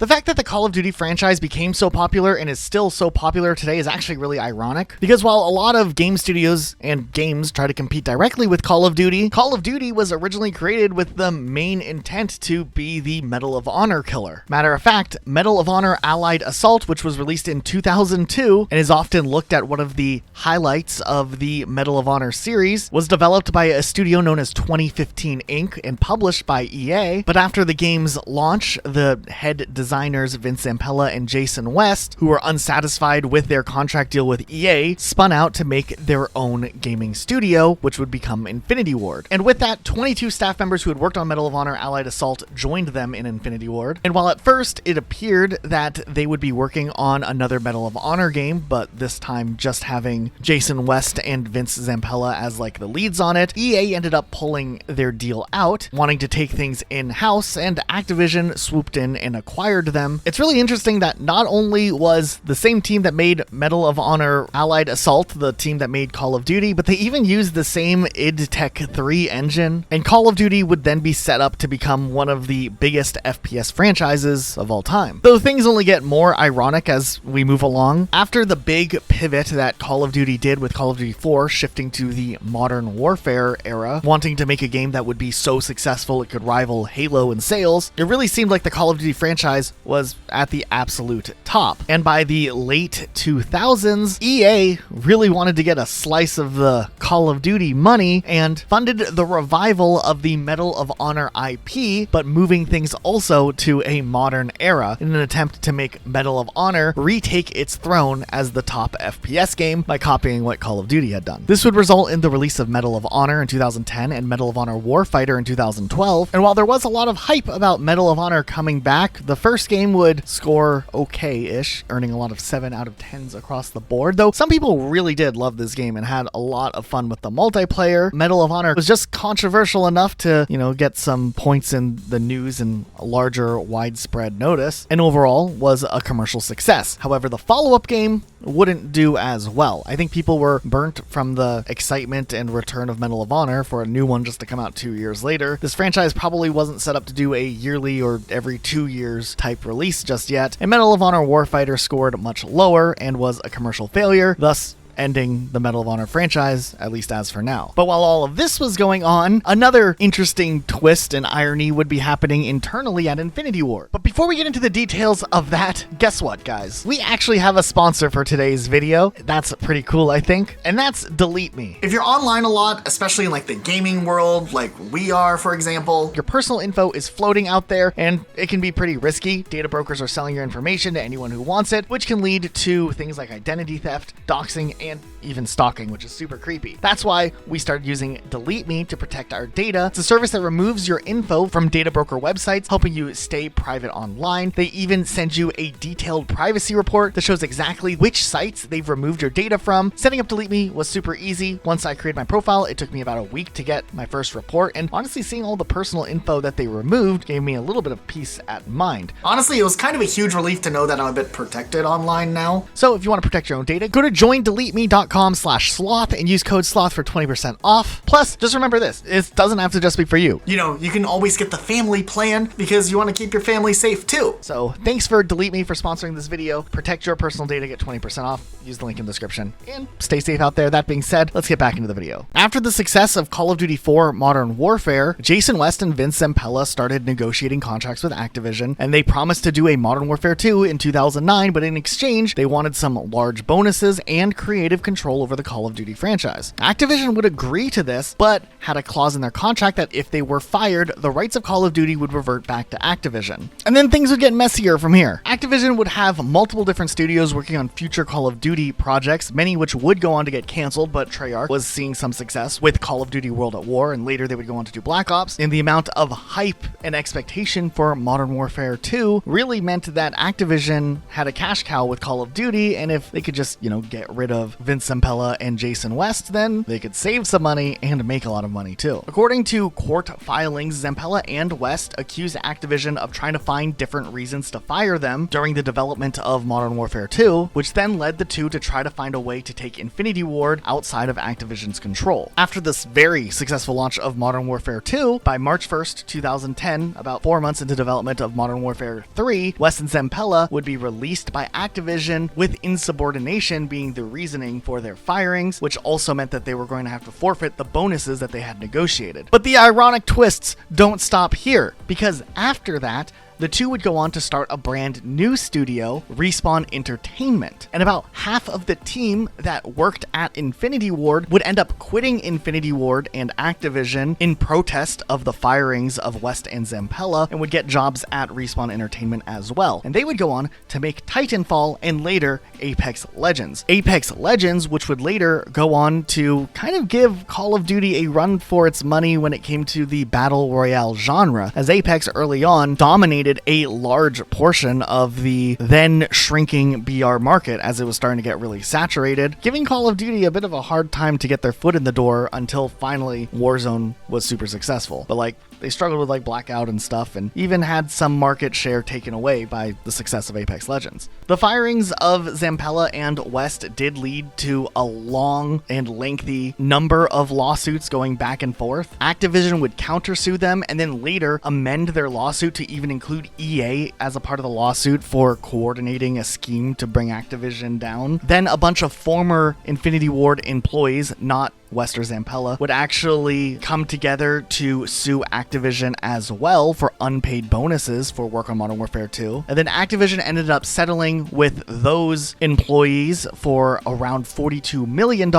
The fact that the Call of Duty franchise became so popular and is still so popular today is actually really ironic, because while a lot of game studios and games try to compete directly with Call of Duty was originally created with the main intent to be the Medal of Honor killer. Matter of fact, Medal of Honor Allied Assault, which was released in 2002 and is often looked at one of the highlights of the Medal of Honor series, was developed by a studio known as 2015 Inc. and published by EA, but after the game's launch, the head designers Vince Zampella and Jason West, who were unsatisfied with their contract deal with EA, spun out to make their own gaming studio, which would become Infinity Ward. And with that, 22 staff members who had worked on Medal of Honor Allied Assault joined them in Infinity Ward. And while at first it appeared that they would be working on another Medal of Honor game, but this time just having Jason West and Vince Zampella as like the leads on it, EA ended up pulling their deal out, wanting to take things in-house, and Activision swooped in and acquired them. It's really interesting that not only was the same team that made Medal of Honor Allied Assault the team that made Call of Duty, but they even used the same id Tech 3 engine, and Call of Duty would then be set up to become one of the biggest FPS franchises of all time. Though things only get more ironic as we move along. After the big pivot that Call of Duty did with Call of Duty 4 shifting to the Modern Warfare era, wanting to make a game that would be so successful it could rival Halo in sales, it really seemed like the Call of Duty franchise was at the absolute top. And by the late 2000s, EA really wanted to get a slice of the Call of Duty money and funded the revival of the Medal of Honor IP, but moving things also to a modern era in an attempt to make Medal of Honor retake its throne as the top FPS game by copying what Call of Duty had done. This would result in the release of Medal of Honor in 2010 and Medal of Honor Warfighter in 2012. And while there was a lot of hype about Medal of Honor coming back, the first game would score okay-ish, earning a lot of 7 out of 10s across the board, though some people really did love this game and had a lot of fun with the multiplayer. Medal of Honor was just controversial enough to, get some points in the news and a larger widespread notice, and overall was a commercial success. However, the follow-up game wouldn't do as well. I think people were burnt from the excitement and return of Medal of Honor for a new one just to come out 2 years later. This franchise probably wasn't set up to do a yearly or every 2 years type release just yet, and Medal of Honor Warfighter scored much lower and was a commercial failure, thus ending the Medal of Honor franchise, at least as for now. But while all of this was going on, another interesting twist and irony would be happening internally at Infinity Ward. But before we get into the details of that, guess what, guys? We actually have a sponsor for today's video. That's pretty cool, I think, and that's Delete Me. If you're online a lot, especially in like the gaming world, like we are, for example, your personal info is floating out there, and it can be pretty risky. Data brokers are selling your information to anyone who wants it, which can lead to things like identity theft, doxing, and even stalking, which is super creepy. That's why we started using Delete Me to protect our data. It's a service that removes your info from data broker websites, helping you stay private online. They even send you a detailed privacy report that shows exactly which sites they've removed your data from. Setting up Delete Me was super easy. Once I created my profile, it took me about a week to get my first report, and honestly, seeing all the personal info that they removed gave me a little bit of peace at mind. Honestly, it was kind of a huge relief to know that I'm a bit protected online now. So if you want to protect your own data, go to joindeleteme.com/sloth and use code sloth for 20% off. Plus, just remember this, it doesn't have to just be for you. You can always get the family plan because you want to keep your family safe too. So thanks for Delete Me for sponsoring this video. Protect your personal data, get 20% off. Use the link in the description and stay safe out there. That being said, let's get back into the video. After the success of Call of Duty 4 Modern Warfare, Jason West and Vince Zampella started negotiating contracts with Activision, and they promised to do a Modern Warfare 2 in 2009, but in exchange, they wanted some large bonuses and creative control over the Call of Duty franchise. Activision would agree to this, but had a clause in their contract that if they were fired, the rights of Call of Duty would revert back to Activision. And then things would get messier from here. Activision would have multiple different studios working on future Call of Duty projects, many which would go on to get canceled, but Treyarch was seeing some success with Call of Duty World at War, and later they would go on to do Black Ops. And the amount of hype and expectation for Modern Warfare 2 really meant that Activision had a cash cow with Call of Duty, and if they could just, get rid of of Vince Zampella and Jason West, then they could save some money and make a lot of money too. According to court filings, Zampella and West accused Activision of trying to find different reasons to fire them during the development of Modern Warfare 2, which then led the two to try to find a way to take Infinity Ward outside of Activision's control. After this very successful launch of Modern Warfare 2, by March 1st, 2010, about 4 months into development of Modern Warfare 3, West and Zampella would be released by Activision, with insubordination being the reasoning for their firings, which also meant that they were going to have to forfeit the bonuses that they had negotiated. But the ironic twists don't stop here, because after that, the two would go on to start a brand new studio, Respawn Entertainment. And about half of the team that worked at Infinity Ward would end up quitting Infinity Ward and Activision in protest of the firings of West and Zampella, and would get jobs at Respawn Entertainment as well. And they would go on to make Titanfall and later Apex Legends. Apex Legends, which would later go on to kind of give Call of Duty a run for its money when it came to the Battle Royale genre, as Apex early on dominated a large portion of the then shrinking BR market as it was starting to get really saturated, giving Call of Duty a bit of a hard time to get their foot in the door until finally Warzone was super successful. But they struggled with Blackout and stuff, and even had some market share taken away by the success of Apex Legends. The firings of Zampella and West did lead to a long and lengthy number of lawsuits going back and forth. Activision would countersue them and then later amend their lawsuit to even include EA as a part of the lawsuit for coordinating a scheme to bring Activision down. Then a bunch of former Infinity Ward employees, not West or Zampella, would actually come together to sue Activision as well for unpaid bonuses for work on Modern Warfare 2. And then Activision ended up settling with those employees for around $42 million.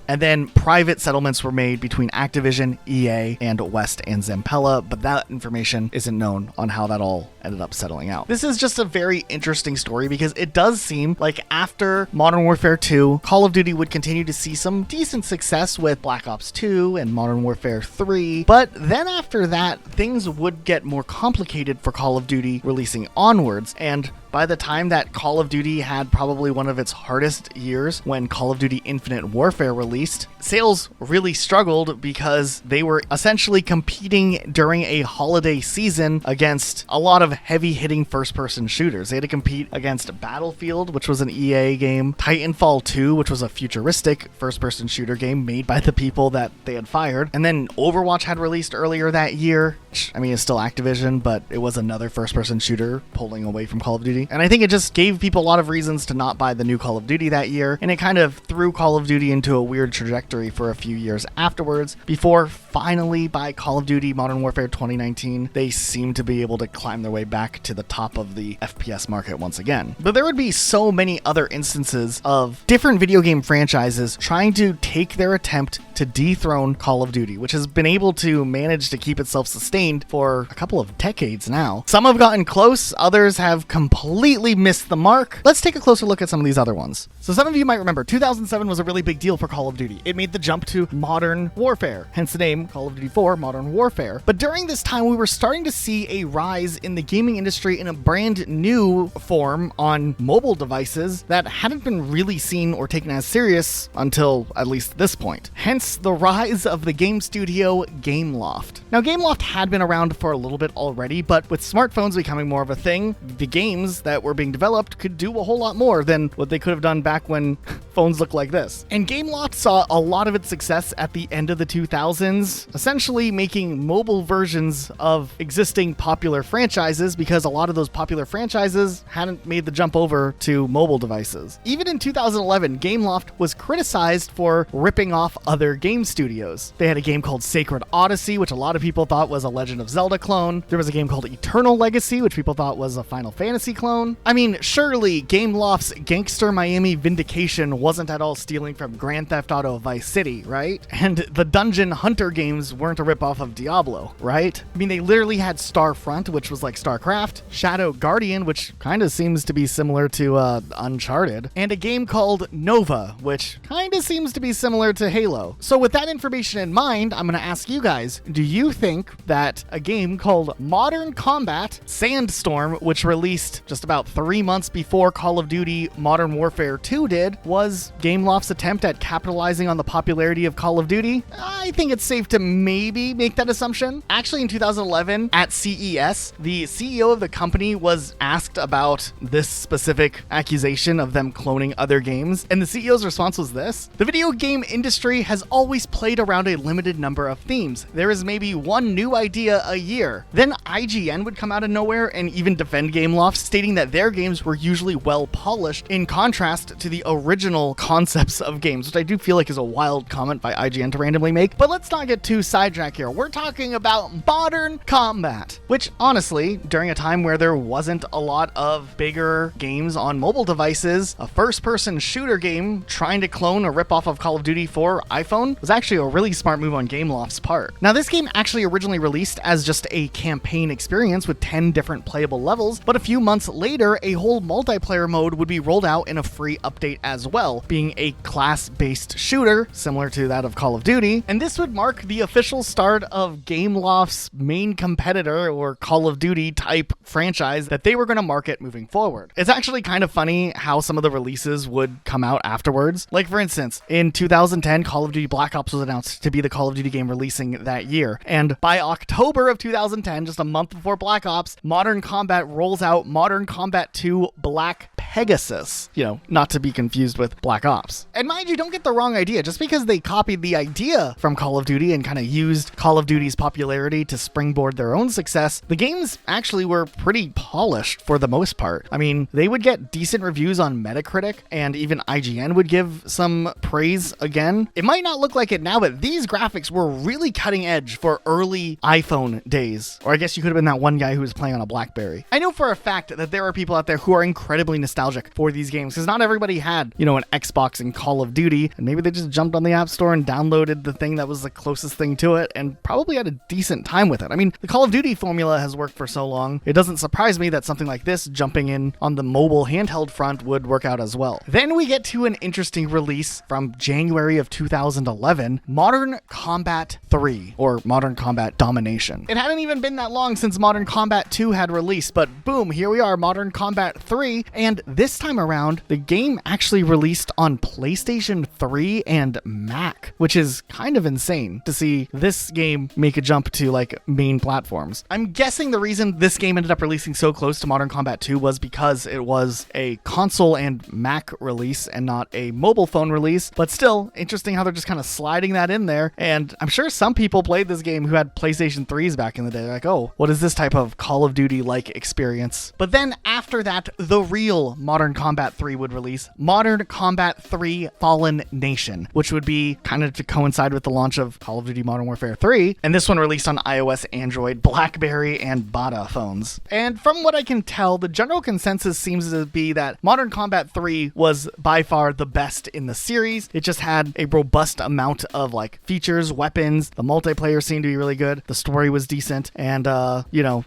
And then private settlements were made between Activision, EA, and West and Zampella, but that information isn't known on how that all ended up settling out. This is just a very interesting story because it does seem like after Modern Warfare 2, Call of Duty would continue to see some decent success with Black Ops 2 and Modern Warfare 3, but then after that, things would get more complicated for Call of Duty releasing onwards, and by the time that Call of Duty had probably one of its hardest years when Call of Duty Infinite Warfare released, sales really struggled because they were essentially competing during a holiday season against a lot of heavy-hitting first-person shooters. They had to compete against Battlefield, which was an EA game, Titanfall 2, which was a futuristic first-person shooter game made by the people that they had fired, and then Overwatch had released earlier that year, which, I mean, is still Activision, but it was another first-person shooter pulling away from Call of Duty. And I think it just gave people a lot of reasons to not buy the new Call of Duty that year, and it kind of threw Call of Duty into a weird trajectory for a few years afterwards, before finally by Call of Duty Modern Warfare 2019, they seemed to be able to climb their way back to the top of the FPS market once again. But there would be so many other instances of different video game franchises trying to take their attempt to dethrone Call of Duty, which has been able to manage to keep itself sustained for a couple of decades now. Some have gotten close, others have completely missed the mark. Let's take a closer look at some of these other ones. So some of you might remember 2007 was a really big deal for Call of Duty. It made the jump to Modern Warfare, hence the name Call of Duty 4 Modern Warfare. But during this time, we were starting to see a rise in the gaming industry in a brand new form on mobile devices that hadn't been really seen or taken as serious until at least this point. Hence the rise of the game studio Gameloft. Now, Gameloft had been around for a little bit already, but with smartphones becoming more of a thing, the games that were being developed could do a whole lot more than what they could have done back when phones looked like this. And Gameloft saw a lot of its success at the end of the 2000s, essentially making mobile versions of existing popular franchises because a lot of those popular franchises hadn't made the jump over to mobile devices. Even in 2011, Gameloft was criticized for ripping off other game studios. They had a game called Sacred Odyssey, which a lot of people thought was a Legend of Zelda clone. There was a game called Eternal Legacy, which people thought was a Final Fantasy clone. I mean, surely Gameloft's Gangster Miami Vindication wasn't at all stealing from Grand Theft Auto Vice City, right? And the Dungeon Hunter games weren't a ripoff of Diablo, right? I mean, they literally had Starfront, which was like StarCraft, Shadow Guardian, which kind of seems to be similar to Uncharted, and a game called Nova, which kind of seems to be similar to Halo. So with that information in mind, I'm going to ask you guys, do you think that a game called Modern Combat Sandstorm, which released just about 3 months before Call of Duty Modern Warfare 2 did, was Gameloft's attempt at capitalizing on the popularity of Call of Duty? I think it's safe to maybe make that assumption. Actually, in 2011 at CES, the CEO of the company was asked about this specific accusation of them cloning other games, and the CEO's response was this: the video game industry has always played around a limited number of themes. There is maybe one new idea a year. Then IGN would come out of nowhere and even defend Gameloft, stating that their games were usually well polished in contrast to the original concepts of games, which I do feel like is a wild comment by IGN to randomly make. But let's not get too sidetracked here. We're talking about Modern Combat, which honestly, during a time where there wasn't a lot of bigger games on mobile devices, a first-person shooter game trying to clone a ripoff of Call of Duty for iPhone was actually a really smart move on Gameloft's part. Now, this game actually originally released as just a campaign experience with 10 different playable levels, but a few months later, a whole multiplayer mode would be rolled out in a free update as well, being a class-based shooter similar to that of Call of Duty, and this would mark the official start of Gameloft's main competitor or Call of Duty type franchise that they were going to market moving forward. It's actually kind of funny how some of the releases would come out afterwards. Like, for instance, in 2010, Call of Duty Black Ops was announced to be the Call of Duty game releasing that year, and by October of 2010, just a month before Black Ops, Modern Combat rolls out Modern Combat 2 Black Pegasus, not to be confused with Black Ops. And mind you, don't get the wrong idea. Just because they copied the idea from Call of Duty and kind of used Call of Duty's popularity to springboard their own success, the games actually were pretty polished for the most part. I mean, they would get decent reviews on Metacritic, and even IGN would give some praise again. It might not look like it now, but these graphics were really cutting edge for early iPhone days. Or I guess you could have been that one guy who was playing on a BlackBerry. I know for a fact that there are people out there who are incredibly nostalgic for these games, because not everybody had, an Xbox and Call of Duty, and maybe they just jumped on the App Store and downloaded the thing that was the closest thing to it and probably had a decent time with it. I mean, the Call of Duty formula has worked for so long, it doesn't surprise me that something like this, jumping in on the mobile handheld front, would work out as well. Then we get to an interesting release from January of 2011, Modern Combat 3, or Modern Combat Domination. It hadn't even been that long since Modern Combat 2 had released, but boom, here we are, Modern Combat 3, and this time around, the game actually released on PlayStation 3 and Mac, which is kind of insane to see this game make a jump to main platforms. I'm guessing the reason this game ended up releasing so close to Modern Combat 2 was because it was a console and Mac release and not a mobile phone release, but still interesting how they're just kind of sliding that in there. And I'm sure some people played this game who had PlayStation 3s back in the day. They're like, oh, what is this type of Call of Duty-like experience? But then after that, the real Modern Combat 3 would release, Modern Combat 3 Fallen Nation, which would be kind of to coincide with the launch of Call of Duty Modern Warfare 3, and this one released on iOS, Android, BlackBerry, and Bata phones. And from what I can tell, the general consensus seems to be that Modern Combat 3 was by far the best in the series. It just had a robust amount of features, weapons, the multiplayer seemed to be really good, the story was decent, and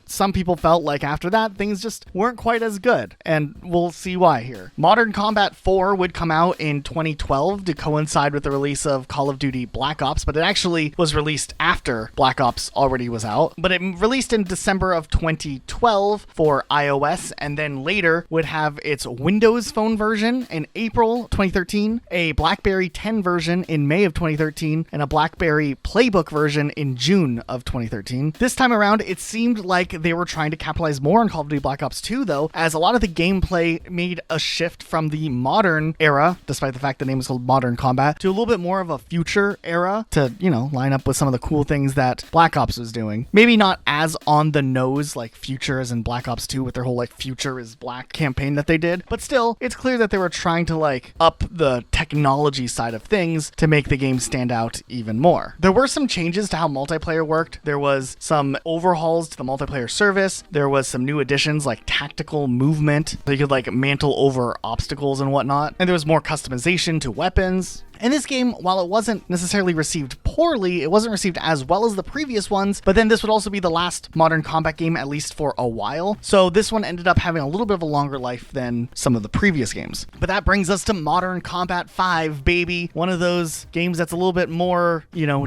some people felt like after that, things just weren't quite as good, and we'll see why here. Modern Combat 4 would come out in 2012 to coincide with the release of Call of Duty Black Ops, but it actually was released after Black Ops already was out. But it released in December of 2012 for iOS, and then later would have its Windows Phone version in April 2013, a BlackBerry 10 version in May of 2013, and a BlackBerry Playbook version in June of 2013. This time around, it seemed like they were trying to capitalize more on Call of Duty Black Ops 2, though, as a lot of the gameplay made a shift from the modern era, despite the fact the name is called Modern Combat, to a little bit more of a future era to, line up with some of the cool things that Black Ops was doing. Maybe not as on the nose like Future as in Black Ops 2 with their whole Future is Black campaign that they did, but still, it's clear that they were trying to up the technology side of things to make the game stand out even more. There were some changes to how multiplayer worked. There was some overhauls to the multiplayer service. There was some new additions like tactical movement, so you could mantle over obstacles and whatnot. And there was more customization to weapons. And this game, while it wasn't necessarily received poorly, it wasn't received as well as the previous ones, but then this would also be the last Modern Combat game, at least for a while. So this one ended up having a little bit of a longer life than some of the previous games. But that brings us to Modern Combat 5, baby. One of those games that's a little bit more,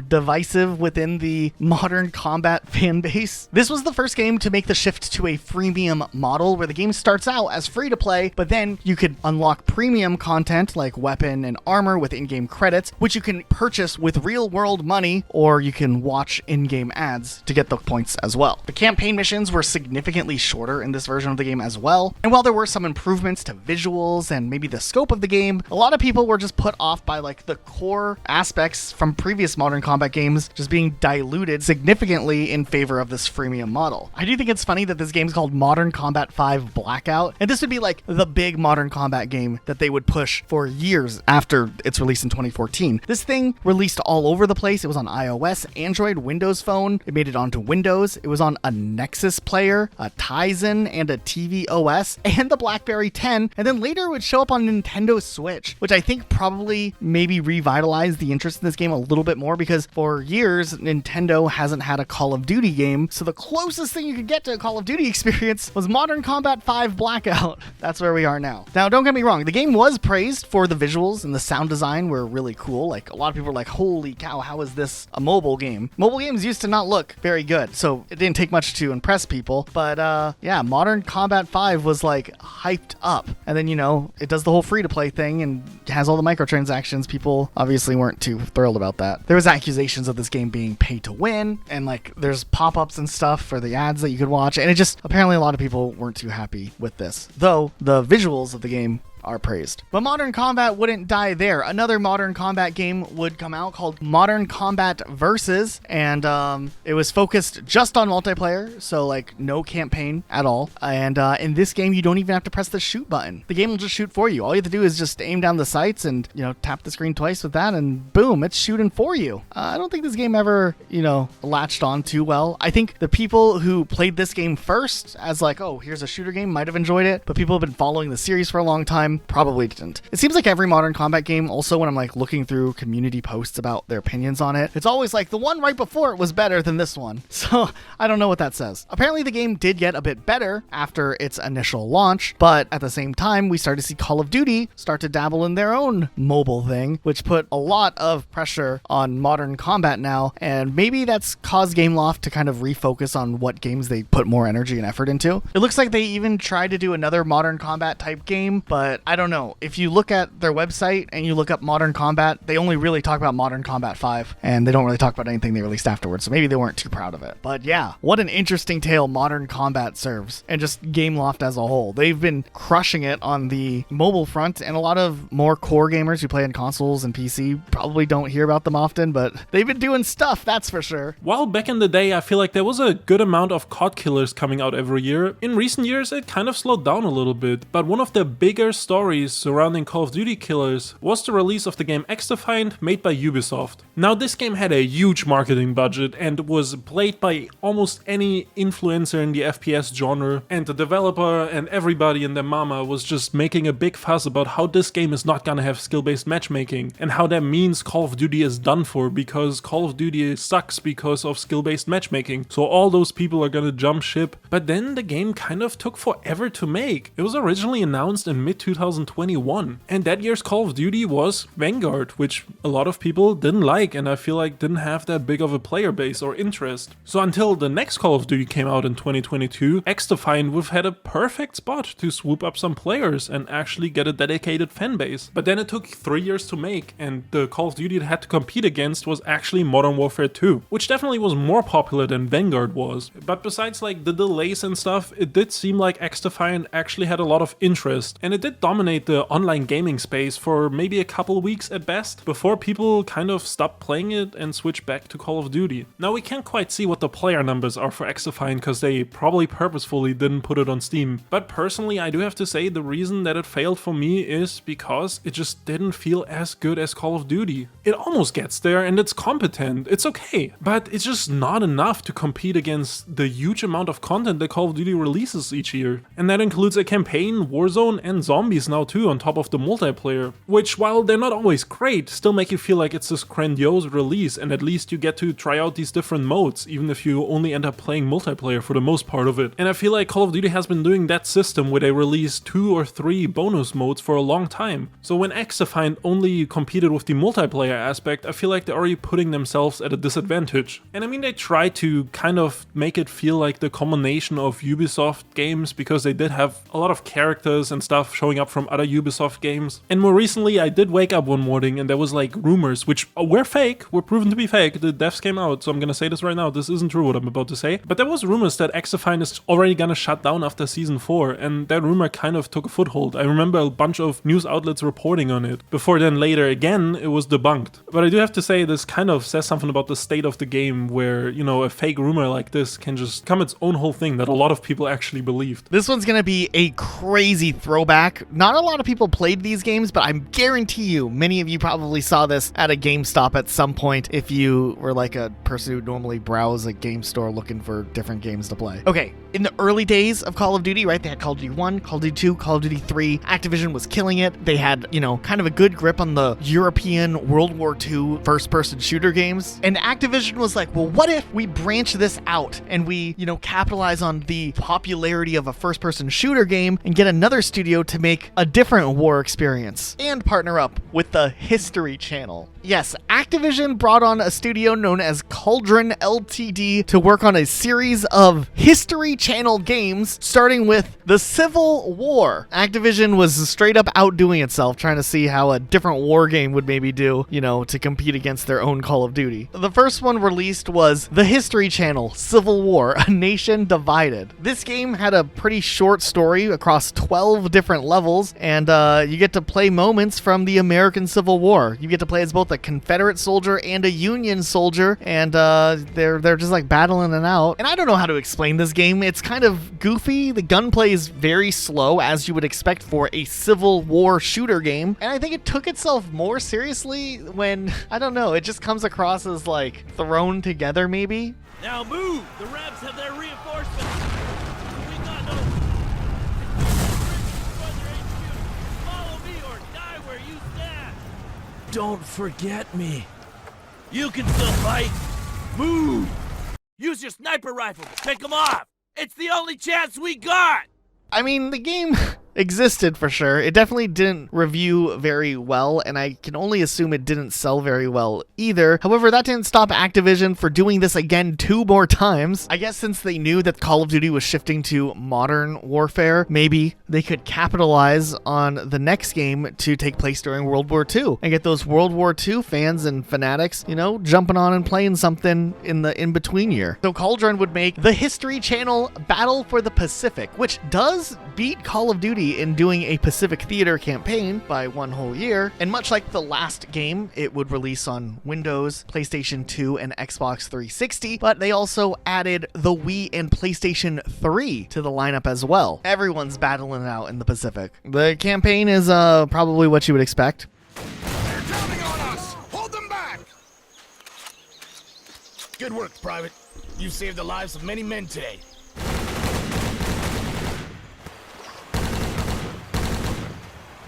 divisive within the Modern Combat fan base. This was the first game to make the shift to a freemium model where the game starts out as free to play, but then you could unlock premium content like weapon and armor with in-game credits, which you can purchase with real world money, or you can watch in-game ads to get the points as well. The campaign missions were significantly shorter in this version of the game as well, and while there were some improvements to visuals and maybe the scope of the game, a lot of people were just put off by like the core aspects from previous Modern Combat games just being diluted significantly in favor of this freemium model. I do think it's funny that this game's called Modern Combat 5 Blackout, and this would be like the big Modern Combat game that they would push for years after its release in 2014. This thing released all over the place. It was on iOS, Android, Windows Phone. It made it onto Windows. It was on a Nexus player, a Tizen, and a TV OS, and the BlackBerry 10, and then later it would show up on Nintendo Switch, which I think probably maybe revitalized the interest in this game a little bit more, because for years Nintendo hasn't had a Call of Duty game, so the closest thing you could get to a Call of Duty experience was Modern Combat 5 Blackout. That's where we are now. Now, don't get me wrong, the game was praised for the visuals and the sound design were really cool. Like, a lot of people were like, holy cow, how is this a mobile game? Mobile games used to not look very good, so it didn't take much to impress people, but yeah, Modern Combat 5 was like hyped up, and then it does the whole free-to-play thing and has all the microtransactions. People obviously weren't too thrilled about that. There was accusations of this game being pay to win, and like there's pop-ups and stuff for the ads that you could watch, and it just, apparently a lot of people weren't too happy with this, though the visuals of the game are praised. But Modern Combat wouldn't die there. Another Modern Combat game would come out called Modern Combat Versus, and it was focused just on multiplayer, so like no campaign at all. And in this game, you don't even have to press the shoot button. The game will just shoot for you. All you have to do is just aim down the sights and tap the screen twice with that, and boom, it's shooting for you. I don't think this game ever latched on too well. I think the people who played this game first as like, oh, here's a shooter game, might have enjoyed it, but people have been following the series for a long time probably didn't. It seems like every Modern Combat game, also when I'm like looking through community posts about their opinions on it, it's always like the one right before it was better than this one. So I don't know what that says. Apparently the game did get a bit better after its initial launch, but at the same time we started to see Call of Duty start to dabble in their own mobile thing, which put a lot of pressure on Modern Combat now, and maybe that's caused Gameloft to kind of refocus on what games they put more energy and effort into. It looks like they even tried to do another Modern Combat type game, but I don't know. If you look at their website and you look up Modern Combat, they only really talk about Modern Combat 5, and they don't really talk about anything they released afterwards, so maybe they weren't too proud of it. But yeah, what an interesting tale Modern Combat serves, and just Gameloft as a whole. They've been crushing it on the mobile front, and a lot of more core gamers who play on consoles and PC probably don't hear about them often, but they've been doing stuff, that's for sure. While back in the day I feel like there was a good amount of COD killers coming out every year, in recent years it kind of slowed down a little bit, but one of the bigger stories surrounding Call of Duty killers was the release of the game Xdefiant, made by Ubisoft. Now this game had a huge marketing budget and was played by almost any influencer in the FPS genre, and the developer and everybody and their mama was just making a big fuss about how this game is not gonna have skill-based matchmaking, and how that means Call of Duty is done for because Call of Duty sucks because of skill-based matchmaking, so all those people are gonna jump ship. But then the game kind of took forever to make. It was originally announced in mid-2021, and that year's Call of Duty was Vanguard, which a lot of people didn't like, and I feel like didn't have that big of a player base or interest. So until the next Call of Duty came out in 2022, Xdefiant would have had a perfect spot to swoop up some players and actually get a dedicated fan base. But then it took 3 years to make, and the Call of Duty it had to compete against was actually Modern Warfare 2, which definitely was more popular than Vanguard was. But besides like the delays and stuff, it did seem like Xdefiant actually had a lot of interest, and it did dominate the online gaming space for maybe a couple weeks at best, before people kind of stopped playing it and switched back to Call of Duty. Now we can't quite see what the player numbers are for Xdefiant because they probably purposefully didn't put it on Steam, but personally I do have to say the reason that it failed for me is because it just didn't feel as good as Call of Duty. It almost gets there and it's competent, it's okay, but it's just not enough to compete against the huge amount of content that Call of Duty releases each year. And that includes a campaign, Warzone, and zombie stories now too on top of the multiplayer, which while they're not always great, still make you feel like it's this grandiose release, and at least you get to try out these different modes, even if you only end up playing multiplayer for the most part of it. And I feel like Call of Duty has been doing that system where they release 2 or 3 bonus modes for a long time. So when Xdefiant only competed with the multiplayer aspect, I feel like they're already putting themselves at a disadvantage. And I mean, they try to kind of make it feel like the combination of Ubisoft games, because they did have a lot of characters and stuff showing up from other Ubisoft games. And more recently, I did wake up one morning and there was like rumors, which were fake, were proven to be fake. The devs came out, so I'm gonna say this right now, this isn't true what I'm about to say. But there was rumors that Xdefiant is already gonna shut down after season 4, and that rumor kind of took a foothold. I remember a bunch of news outlets reporting on it. Before then, later again, it was debunked. But I do have to say, this kind of says something about the state of the game, where, you know, a fake rumor like this can just become its own whole thing that a lot of people actually believed. This one's gonna be a crazy throwback. Not a lot of people played these games, but I guarantee you, many of you probably saw this at a GameStop at some point if you were like a person who normally browse a game store looking for different games to play. Okay, in the early days of Call of Duty, right, they had Call of Duty 1, Call of Duty 2, Call of Duty 3. Activision was killing it. They had, you know, kind of a good grip on the European World War II first-person shooter games. And Activision was like, well, what if we branch this out and we, you know, capitalize on the popularity of a first-person shooter game and get another studio to make a different war experience and partner up with the History Channel. Yes, Activision brought on a studio known as Cauldron Ltd to work on a series of History Channel games, starting with the Civil War. Activision was straight up outdoing itself, trying to see how a different war game would maybe do, you know, to compete against their own Call of Duty. The first one released was the History Channel Civil War, A Nation Divided. This game had a pretty short story across 12 different levels, and you get to play moments from the American Civil War. You get to play as both a Confederate soldier and a Union soldier, and they're just like battling it out. And I don't know how to explain this game. It's kind of goofy. The gunplay is very slow, as you would expect for a Civil War shooter game. And I think it took itself more seriously when, I don't know, it just comes across as like thrown together maybe. Now move! The Rebs have their reinforcements! We got no... Follow me or die where you stand! Don't forget me. You can still fight. Move! Use your sniper rifle to pick them off! It's the only chance we got! I mean, the game existed for sure. It definitely didn't review very well, and I can only assume it didn't sell very well either. However, that didn't stop Activision for doing this again 2 more times. I guess since they knew that Call of Duty was shifting to modern warfare, maybe they could capitalize on the next game to take place during World War II and get those World War II fans and fanatics, you know, jumping on and playing something in the in-between year. So Cauldron would make the History Channel Battle for the Pacific, which does beat Call of Duty in doing a Pacific Theater campaign by 1 whole year. And much like the last game, it would release on Windows, PlayStation 2, and Xbox 360, but they also added the Wii and PlayStation 3 to the lineup as well. Everyone's battling it out in the Pacific. The campaign is probably what you would expect. They're counting on us! Hold them back! Good work, Private. You've saved the lives of many men today.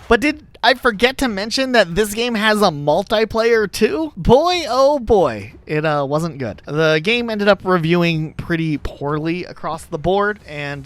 But did I forget to mention that this game has a multiplayer too? Boy, oh boy, it wasn't good. The game ended up reviewing pretty poorly across the board, and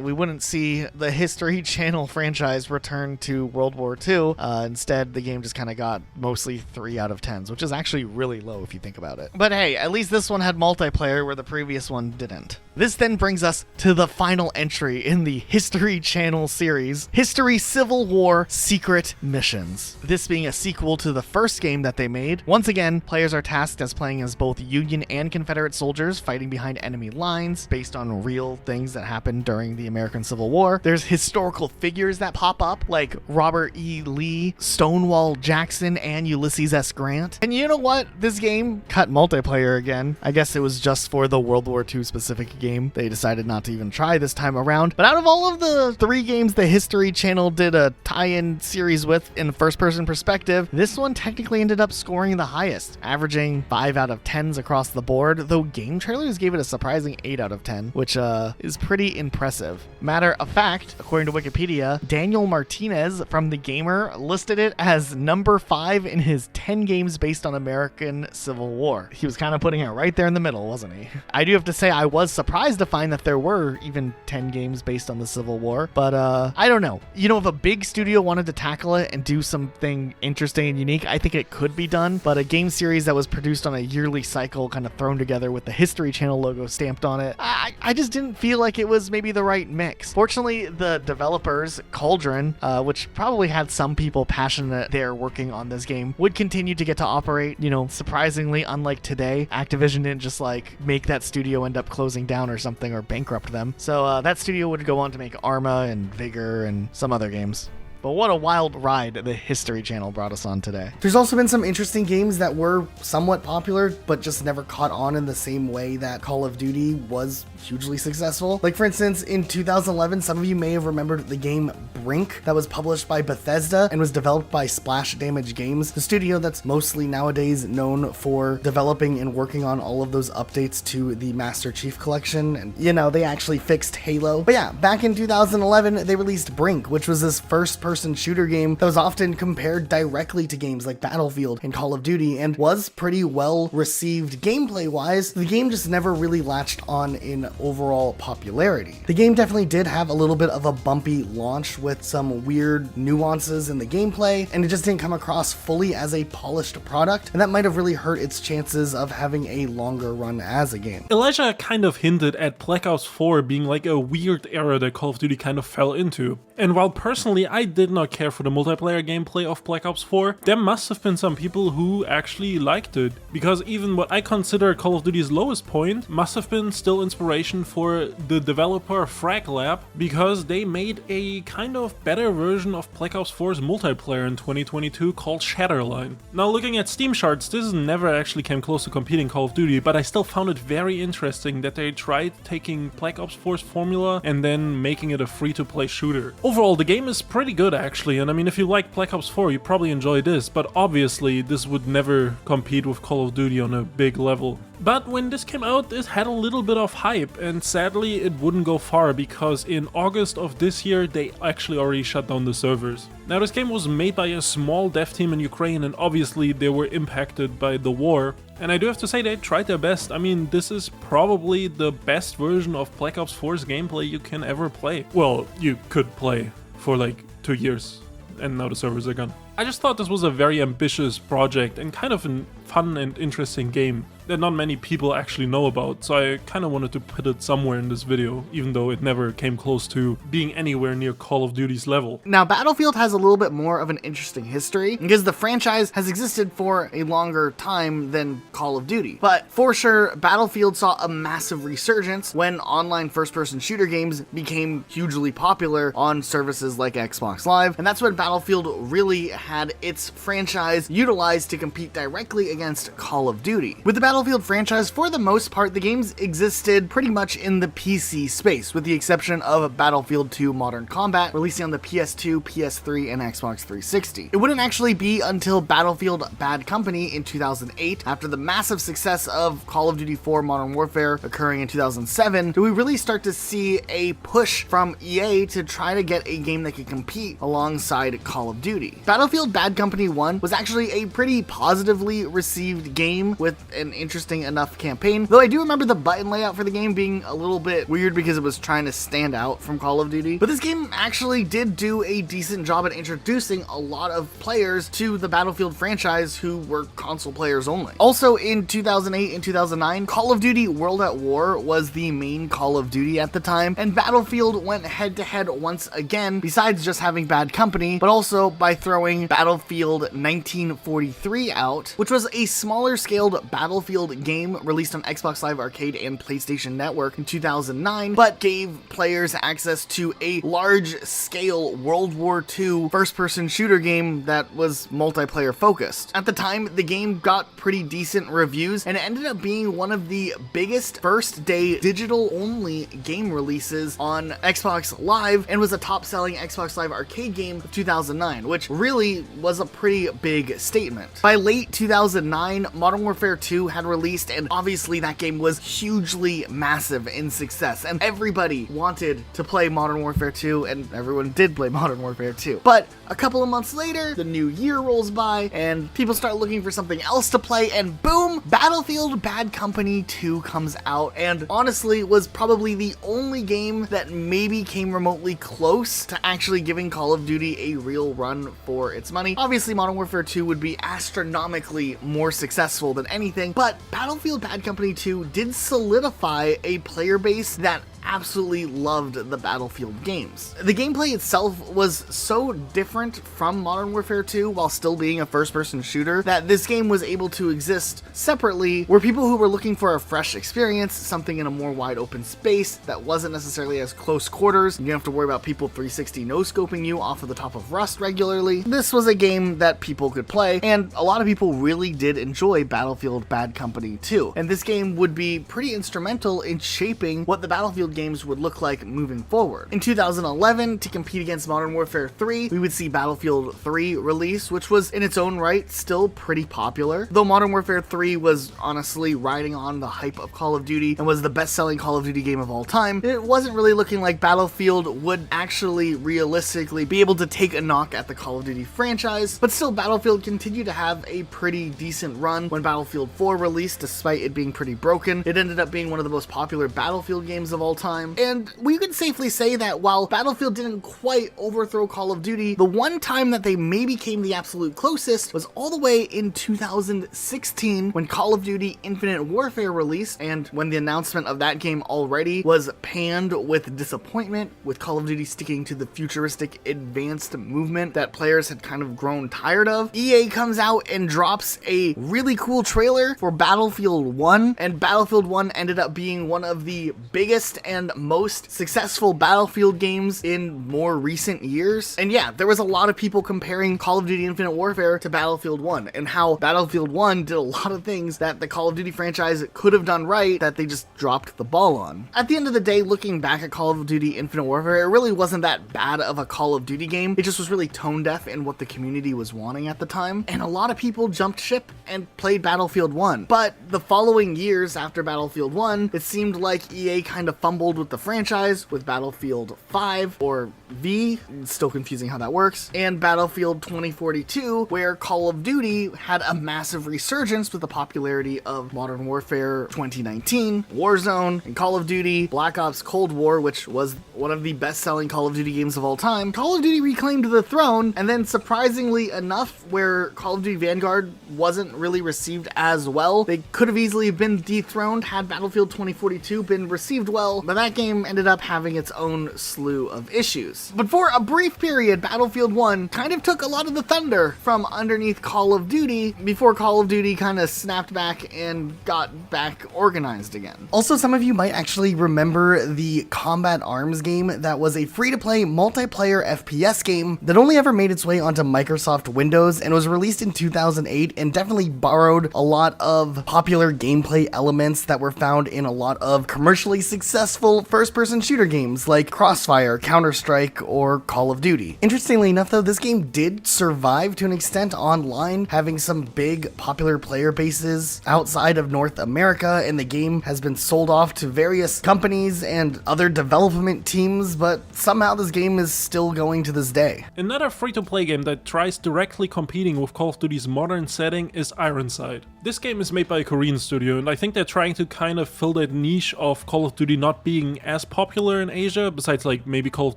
we wouldn't see the History Channel franchise return to World War II. Instead, the game just kind of got mostly 3 out of 10s, which is actually really low if you think about it. But hey, at least this one had multiplayer where the previous one didn't. This then brings us to the final entry in the History Channel series, History Civil War Secret Missions. This being a sequel to the first game that they made. Once again, players are tasked as playing as both Union and Confederate soldiers fighting behind enemy lines based on real things that happened during the American Civil War. There's historical figures that pop up like Robert E. Lee, Stonewall Jackson, and Ulysses S. Grant. And you know what? This game cut multiplayer again. I guess it was just for the World War II specific game. They decided not to even try this time around. But out of all of the 3 games the History Channel did a tie-in series series with in first-person perspective, this one technically ended up scoring the highest, averaging 5 out of 10s across the board, though game trailers gave it a surprising 8 out of 10, which is pretty impressive. Matter of fact, according to Wikipedia, Daniel Martinez from The Gamer listed it as number 5 in his 10 games based on American Civil War. He was kind of putting it right there in the middle, wasn't he? I do have to say I was surprised to find that there were even 10 games based on the Civil War, but I don't know. You know, if a big studio wanted to tackle it and do something interesting and unique, I think it could be done, but a game series that was produced on a yearly cycle kind of thrown together with the History Channel logo stamped on it, I just didn't feel like it was maybe the right mix. Fortunately, the developers, Cauldron, which probably had some people passionate there working on this game, would continue to get to operate. You know, surprisingly, unlike today, Activision didn't just like make that studio end up closing down or something or bankrupt them. So that studio would go on to make Arma and Vigor and some other games. But what a wild ride the History Channel brought us on today. There's also been some interesting games that were somewhat popular, but just never caught on in the same way that Call of Duty was hugely successful. Like, for instance, in 2011, some of you may have remembered the game Brink that was published by Bethesda and was developed by Splash Damage Games, the studio that's mostly nowadays known for developing and working on all of those updates to the Master Chief Collection. And, you know, they actually fixed Halo. But yeah, back in 2011, they released Brink, which was this first-person shooter game that was often compared directly to games like Battlefield and Call of Duty and was pretty well received gameplay-wise. The game just never really latched on in overall popularity. The game definitely did have a little bit of a bumpy launch with some weird nuances in the gameplay, and it just didn't come across fully as a polished product, and that might have really hurt its chances of having a longer run as a game. Elijah kind of hinted at Black Ops 4 being like a weird era that Call of Duty kind of fell into. And while personally I did not care for the multiplayer gameplay of Black Ops 4, there must have been some people who actually liked it, because even what I consider Call of Duty's lowest point must have been still inspiration for the developer FragLab, because they made a kind of better version of Black Ops 4's multiplayer in 2022 called Shatterline. Now, looking at Steam charts, this never actually came close to competing Call of Duty, but I still found it very interesting that they tried taking Black Ops 4's formula and then making it a free-to-play shooter. Overall, the game is pretty good actually, and I mean, if you like Black Ops 4, you probably enjoy this, but obviously this would never compete with Call of Duty on a big level. But when this came out, it had a little bit of hype, and sadly it wouldn't go far because in August of this year they actually already shut down the servers. Now, this game was made by a small dev team in Ukraine, and obviously they were impacted by the war. And I do have to say they tried their best. I mean, this is probably the best version of Black Ops 4's gameplay you can ever play. Well, you could play for like 2 years, and now the servers are gone. I just thought this was a very ambitious project and kind of a fun and interesting game that not many people actually know about, so I kind of wanted to put it somewhere in this video, even though it never came close to being anywhere near Call of Duty's level. Now, Battlefield has a little bit more of an interesting history because the franchise has existed for a longer time than Call of Duty. But for sure, Battlefield saw a massive resurgence when online first-person shooter games became hugely popular on services like Xbox Live, and that's when Battlefield really had its franchise utilized to compete directly against Call of Duty. With the Battlefield franchise, for the most part, the games existed pretty much in the PC space, with the exception of Battlefield 2 Modern Combat, releasing on the PS2, PS3, and Xbox 360. It wouldn't actually be until Battlefield Bad Company in 2008, after the massive success of Call of Duty 4 Modern Warfare occurring in 2007, do we really start to see a push from EA to try to get a game that could compete alongside Call of Duty. Battlefield Bad Company 1 was actually a pretty positively received game with an interesting enough campaign, though I do remember the button layout for the game being a little bit weird because it was trying to stand out from Call of Duty. But this game actually did do a decent job at introducing a lot of players to the Battlefield franchise who were console players only. Also in 2008 and 2009, Call of Duty World at War was the main Call of Duty at the time, and Battlefield went head to head once again, besides just having Bad Company, but also by throwing Battlefield 1943 out, which was a smaller scaled Battlefield Battlefield game released on Xbox Live Arcade and PlayStation Network in 2009, but gave players access to a large-scale World War II first-person shooter game that was multiplayer focused. At the time, the game got pretty decent reviews, and it ended up being one of the biggest first-day digital-only game releases on Xbox Live, and was a top-selling Xbox Live Arcade game of 2009, which really was a pretty big statement. By late 2009, Modern Warfare 2 had released, and obviously that game was hugely massive in success, and everybody wanted to play Modern Warfare 2, and everyone did play Modern Warfare 2. But a couple of months later, the new year rolls by, and people start looking for something else to play, and boom, Battlefield Bad Company 2 comes out, and honestly was probably the only game that maybe came remotely close to actually giving Call of Duty a real run for its money. Obviously, Modern Warfare 2 would be astronomically more successful than anything, but Battlefield Bad Company 2 did solidify a player base that absolutely loved the Battlefield games. The gameplay itself was so different from Modern Warfare 2 while still being a first-person shooter that this game was able to exist separately, where people who were looking for a fresh experience, something in a more wide open space that wasn't necessarily as close quarters, and you don't have to worry about people 360 no-scoping you off of the top of Rust regularly. This was a game that people could play, and a lot of people really did enjoy Battlefield Bad Company 2. And this game would be pretty instrumental in shaping what the Battlefield games would look like moving forward. In 2011, to compete against Modern Warfare 3, we would see Battlefield 3 release, which was in its own right still pretty popular. Though Modern Warfare 3 was honestly riding on the hype of Call of Duty and was the best-selling Call of Duty game of all time, it wasn't really looking like Battlefield would actually realistically be able to take a knock at the Call of Duty franchise, but still Battlefield continued to have a pretty decent run when Battlefield 4 released, despite it being pretty broken. It ended up being one of the most popular Battlefield games of all time, and we can safely say that while Battlefield didn't quite overthrow Call of Duty, the one time that they maybe came the absolute closest was all the way in 2016 when Call of Duty Infinite Warfare released, and when the announcement of that game already was panned with disappointment, with Call of Duty sticking to the futuristic advanced movement that players had kind of grown tired of. EA comes out and drops a really cool trailer for Battlefield 1, and Battlefield 1 ended up being one of the biggest and most successful Battlefield games in more recent years. And yeah, there was a lot of people comparing Call of Duty Infinite Warfare to Battlefield 1, and how Battlefield 1 did a lot of things that the Call of Duty franchise could have done right that they just dropped the ball on. At the end of the day, looking back at Call of Duty Infinite Warfare, it really wasn't that bad of a Call of Duty game. It just was really tone deaf in what the community was wanting at the time, and a lot of people jumped ship and played Battlefield 1. But the following years after Battlefield 1, it seemed like EA kind of fumbled with the franchise with Battlefield 5, or V, it's still confusing how that works, and Battlefield 2042, where Call of Duty had a massive resurgence with the popularity of Modern Warfare 2019, Warzone, and Call of Duty Black Ops Cold War, which was one of the best-selling Call of Duty games of all time. Call of Duty reclaimed the throne, and then surprisingly enough, where Call of Duty Vanguard wasn't really received as well, they could have easily been dethroned had Battlefield 2042 been received well, but that game ended up having its own slew of issues. But for a brief period, Battlefield 1 kind of took a lot of the thunder from underneath Call of Duty before Call of Duty kind of snapped back and got back organized again. Also, some of you might actually remember the Combat Arms game that was a free-to-play multiplayer FPS game that only ever made its way onto Microsoft Windows and was released in 2008 and definitely borrowed a lot of popular gameplay elements that were found in a lot of commercially successful first-person shooter games like Crossfire, Counter-Strike, or Call of Duty. Interestingly enough though, this game did survive to an extent online, having some big popular player bases outside of North America, and the game has been sold off to various companies and other development teams, but somehow this game is still going to this day. Another free-to-play game that tries directly competing with Call of Duty's modern setting is Ironsight. This game is made by a Korean studio, and I think they're trying to kind of fill that niche of Call of Duty not being being as popular in Asia, besides like maybe Call of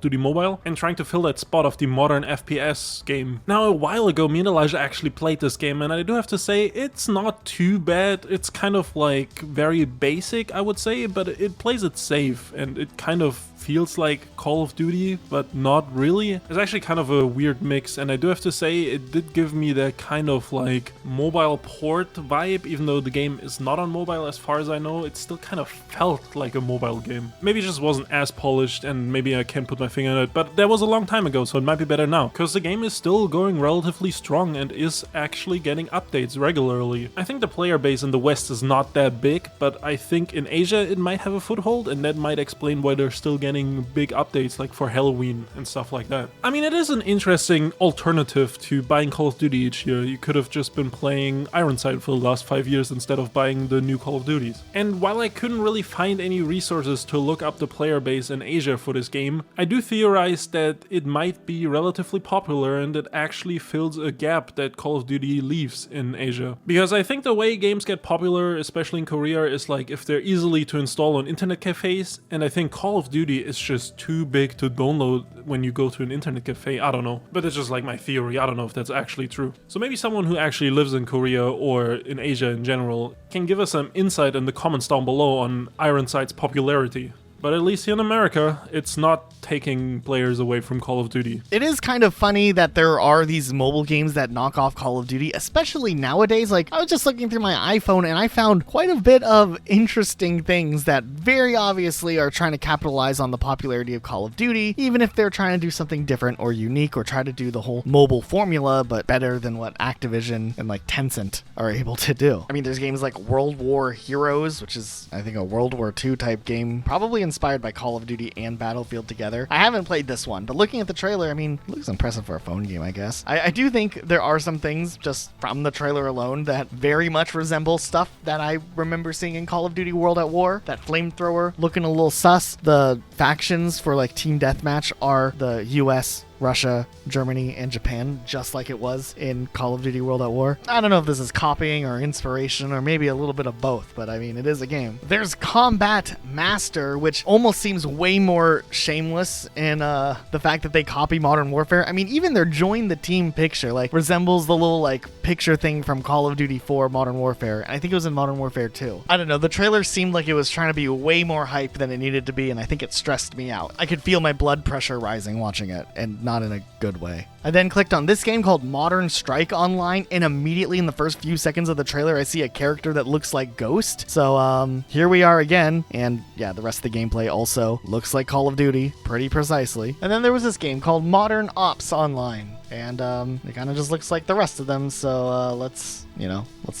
Duty Mobile, and trying to fill that spot of the modern FPS game. Now, a while ago, me and Elijah actually played this game, and I do have to say, it's not too bad. It's kind of like very basic, I would say, but it plays it safe, and it kind of feels like Call of Duty, but not really. It's actually kind of a weird mix, and I do have to say it did give me that kind of like mobile port vibe. Even though the game is not on mobile as far as I know, it still kind of felt like a mobile game. Maybe it just wasn't as polished, and maybe I can't put my finger on it, but that was a long time ago, so it might be better now, because the game is still going relatively strong and is actually getting updates regularly. I think the player base in the West is not that big, but I think in Asia it might have a foothold, and that might explain why they're still getting big updates like for Halloween and stuff like that. I mean, it is an interesting alternative to buying Call of Duty each year. You could have just been playing Ironsight for the last 5 years instead of buying the new Call of Duties. And while I couldn't really find any resources to look up the player base in Asia for this game, I do theorize that it might be relatively popular and it actually fills a gap that Call of Duty leaves in Asia. Because I think the way games get popular, especially in Korea, is like if they're easily to install on internet cafes, and I think Call of Duty is just too big to download when you go to an internet cafe. I don't know, but it's just like my theory. I don't know if that's actually true. So maybe someone who actually lives in Korea or in Asia in general can give us some insight in the comments down below on Ironsight's popularity. But at least here in America, it's not taking players away from Call of Duty. It is kind of funny that there are these mobile games that knock off Call of Duty, especially nowadays. Like, I was just looking through my iPhone and I found quite a bit of interesting things that very obviously are trying to capitalize on the popularity of Call of Duty, even if they're trying to do something different or unique or try to do the whole mobile formula, but better than what Activision and like Tencent are able to do. I mean, there's games like World War Heroes, which is, I think, a World War II type game, probably inspired by Call of Duty and Battlefield together. I haven't played this one, but looking at the trailer, I mean, it looks impressive for a phone game, I guess. I do think there are some things just from the trailer alone that very much resemble stuff that I remember seeing in Call of Duty World at War. That flamethrower looking a little sus. The factions for like Team Deathmatch are the US, Russia, Germany, and Japan, just like it was in Call of Duty World at War. I don't know if this is copying or inspiration or maybe a little bit of both, but I mean, it is a game. There's Combat Master, which almost seems way more shameless in the fact that they copy Modern Warfare. I mean, even their join the team picture, like, resembles the little, like, picture thing from Call of Duty 4 Modern Warfare. And I think it was in Modern Warfare 2. I don't know, the trailer seemed like it was trying to be way more hype than it needed to be, and I think it stressed me out. I could feel my blood pressure rising watching it, and not in a good way. I then clicked on this game called Modern Strike Online, and immediately in the first few seconds of the trailer, I see a character that looks like Ghost. So, here we are again, and yeah, the rest of the gameplay also looks like Call of Duty, pretty precisely. And then there was this game called Modern Ops Online, and it kind of just looks like the rest of them, so let's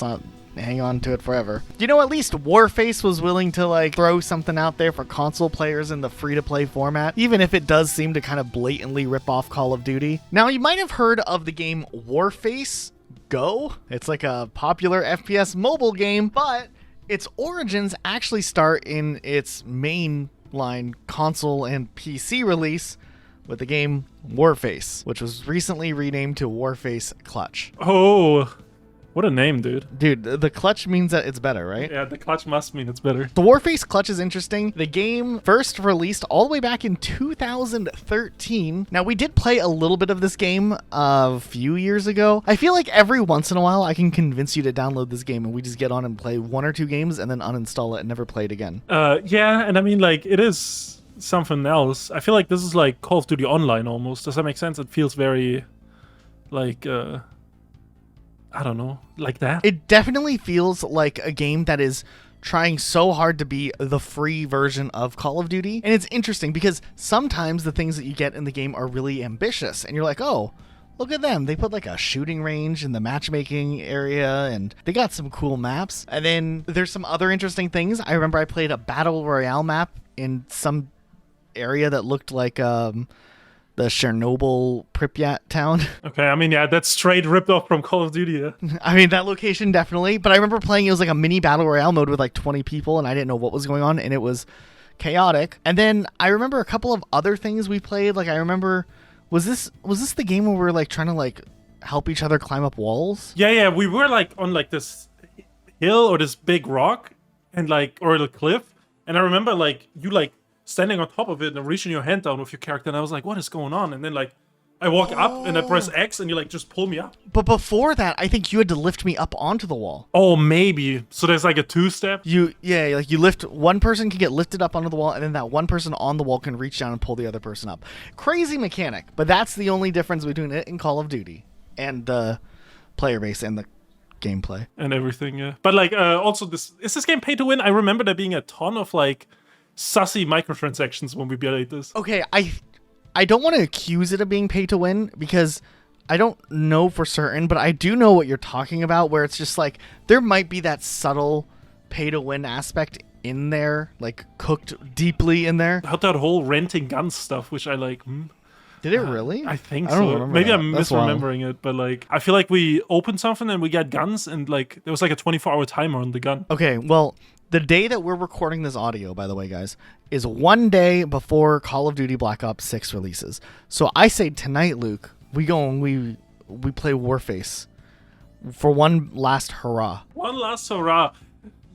not hang on to it forever. You know, at least Warface was willing to like throw something out there for console players in the free-to-play format, even if it does seem to kind of blatantly rip off Call of Duty. Now, you might have heard of the game Warface Go. It's like a popular FPS mobile game, but its origins actually start in its mainline console and PC release with the game Warface, which was recently renamed to Warface Clutch. Oh, what a name, dude. Dude, the clutch means that it's better, right? Yeah, the clutch must mean it's better. The Warface Clutch is interesting. The game first released all the way back in 2013. Now, we did play a little bit of this game a few years ago. I feel like every once in a while I can convince you to download this game and we just get on and play 1 or 2 games and then uninstall it and never play it again. Yeah, and I mean, like, it is something else. I feel like this is like Call of Duty Online almost. Does that make sense? It feels very, like, I don't know, like that. It definitely feels like a game that is trying so hard to be the free version of Call of Duty. And it's interesting because sometimes the things that you get in the game are really ambitious. And you're like, oh, look at them. They put like a shooting range in the matchmaking area and they got some cool maps. And then there's some other interesting things. I remember I played a Battle Royale map in some area that looked like the Chernobyl Pripyat town. Okay, I mean, yeah, that's straight ripped off from Call of Duty, yeah. I mean, that location definitely, but I remember playing, it was like a mini Battle Royale mode with like 20 people, and I didn't know what was going on, and it was chaotic. And then I remember a couple of other things we played, like I remember, was this the game where we were like trying to like help each other climb up walls? Yeah, we were like on like this hill or this big rock, and like, or the cliff, and I remember like, you like standing on top of it and reaching your hand down with your character, and I was like, what is going on? And then like I walk up and I press X and you like just pull me up. But before that, I think you had to lift me up onto the wall. Oh, maybe. So there's like a 2-step. You lift, one person can get lifted up onto the wall, and then that one person on the wall can reach down and pull the other person up. Crazy mechanic, but that's the only difference between it and Call of Duty and the player base and the gameplay. And everything, yeah. But like also is this game pay to win? I remember there being a ton of like sussy microtransactions when we played this. Okay, I don't want to accuse it of being pay to win because I don't know for certain, but I do know what you're talking about, where it's just like there might be that subtle pay to win aspect in there, like cooked deeply in there. Had that whole renting guns stuff, which I like. Did it really? I think I don't so. remember Maybe that. I'm That's wild. misremembering it, but like I feel like we opened something and we got guns, and like there was like a 24-hour timer on the gun. Okay, well, the day that we're recording this audio, by the way, guys, is one day before Call of Duty Black Ops 6 releases. So I say tonight, Luke, we go and we play Warface for one last hurrah. One last hurrah,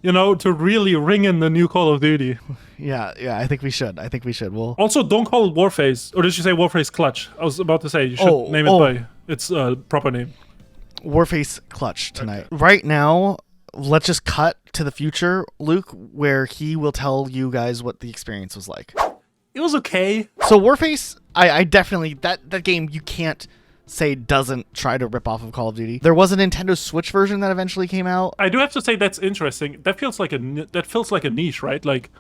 you know, to really ring in the new Call of Duty. Yeah, I think we should. We'll Also, don't call it Warface, or did you say Warface Clutch? I was about to say you should name it by its proper name. Warface Clutch tonight. Okay. Right now, let's just cut to the future, Luke, where he will tell you guys what the experience was like. It was okay. So Warface, I definitely, that game you can't say doesn't try to rip off of Call of Duty. There was a Nintendo Switch version that eventually came out. I do have to say that's interesting. That feels like a niche, right? Like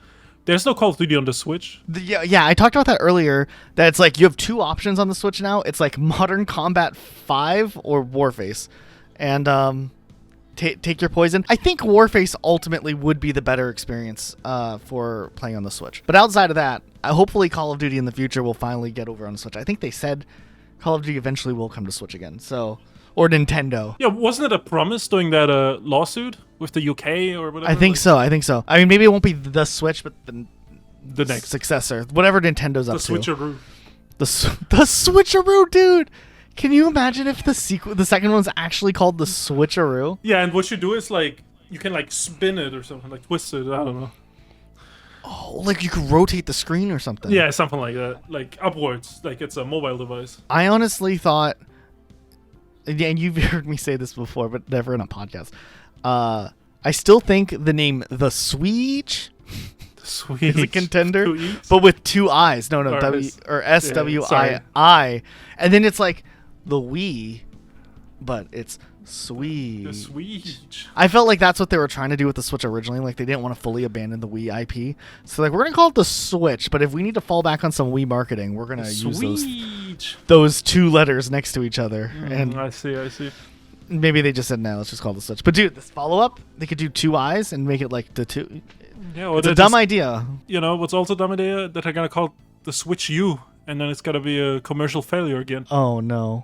there's no Call of Duty on the Switch. Yeah, I talked about that earlier, that it's like you have two options on the Switch now. It's like Modern Combat 5 or Warface. And take your poison. I think Warface ultimately would be the better experience for playing on the Switch. But outside of that, hopefully Call of Duty in the future will finally get over on the Switch. I think they said Call of Duty eventually will come to Switch again. So, or Nintendo. Yeah, wasn't it a promise doing that lawsuit with the UK or whatever? I think so. I mean, maybe it won't be the Switch, but the next successor, whatever Nintendo's up to. The switcheroo. The switcheroo, dude. Can you imagine if the second one's actually called the switcheroo? Yeah, and what you do is like you can like spin it or something, like twist it. I don't know. Oh, like you could rotate the screen or something. Yeah, something like that. Like upwards, like it's a mobile device. I honestly thought, and you've heard me say this before, but never in a podcast. I still think the name The Switch is a contender, but with two I's. No, W or SWII. And then it's like the Wii, but it's Switch. The Switch. I felt like that's what they were trying to do with the Switch originally. Like they didn't want to fully abandon the Wii IP. So like we're gonna call it the Switch, but if we need to fall back on some Wii marketing, we're gonna use those two letters next to each other. And I see. Maybe they just said no, let's just call it the Switch. But dude, this follow up, they could do two I's and make it like the two. Yeah, well, it's a dumb idea. You know what's also a dumb idea? That they're gonna call the Switch U, and then it's gonna be a commercial failure again. Oh no.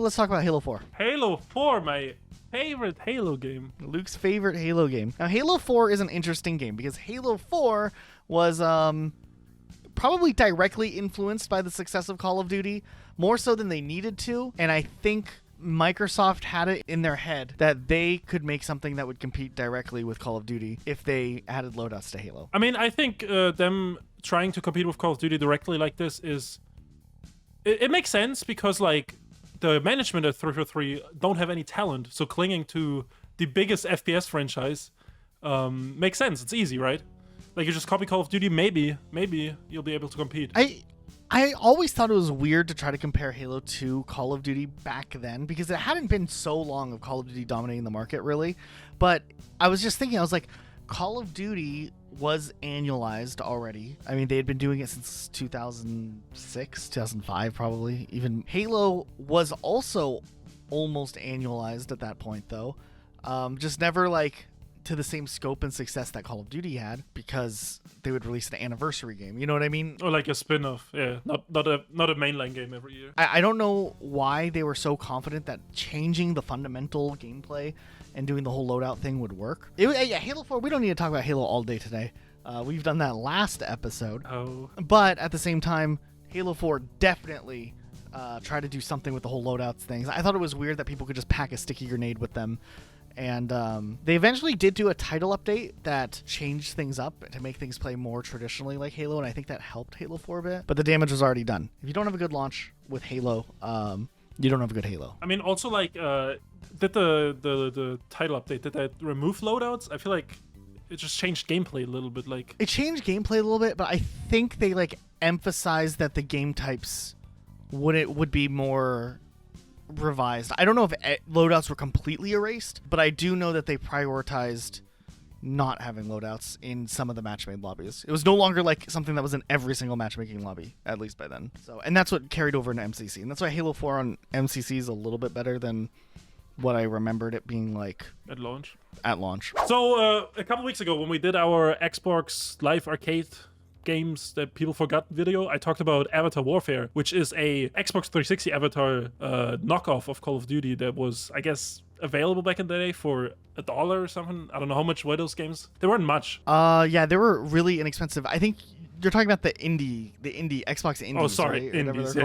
Let's talk about Halo 4. Halo 4, my favorite Halo game. Luke's favorite Halo game. Now, Halo 4 is an interesting game because Halo 4 was probably directly influenced by the success of Call of Duty, more so than they needed to. And I think Microsoft had it in their head that they could make something that would compete directly with Call of Duty if they added loadouts to Halo. I mean, I think them trying to compete with Call of Duty directly like this is... It makes sense because, like, the management at 343 don't have any talent, so clinging to the biggest FPS franchise makes sense. It's easy, right? Like, you just copy Call of Duty, maybe you'll be able to compete. I always thought it was weird to try to compare Halo to Call of Duty back then because it hadn't been so long of Call of Duty dominating the market, really. But I was just thinking, I was like, Call of Duty was annualized already. I mean, they had been doing it since 2006, 2005 probably. Even Halo was also almost annualized at that point, though. Just never like to the same scope and success that Call of Duty had because they would release an anniversary game. You know what I mean? Or like a spin-off. Yeah, not a mainline game every year. I don't know why they were so confident that changing the fundamental gameplay and doing the whole loadout thing would work. Halo 4, we don't need to talk about Halo all day today. We've done that last episode. Oh. But at the same time, Halo 4 definitely tried to do something with the whole loadouts things. I thought it was weird that people could just pack a sticky grenade with them And they eventually did do a title update that changed things up to make things play more traditionally like Halo, and I think that helped Halo 4 a bit. But the damage was already done. If you don't have a good launch with Halo, you don't have a good Halo. I mean, also, like, did the title update, did that remove loadouts? I feel like it just changed gameplay a little bit. Like, it changed gameplay a little bit, but I think they, like, emphasized that the game types would be more revised. I don't know if loadouts were completely erased, but I do know that they prioritized not having loadouts in some of the match-made lobbies. It was no longer like something that was in every single matchmaking lobby, at least by then. So, and that's what carried over into MCC, and that's why Halo 4 on MCC is a little bit better than what I remembered it being like at launch. So a couple weeks ago, when we did our Xbox Live Arcade games that people forgot video, I talked about Avatar Warfare, which is a Xbox 360 Avatar knockoff of Call of Duty that was, I guess, available back in the day for $1 or something. I don't know how much were those games. They weren't much. Yeah, they were really inexpensive. I think you're talking about the indie Xbox indies. Oh, sorry, right? indies.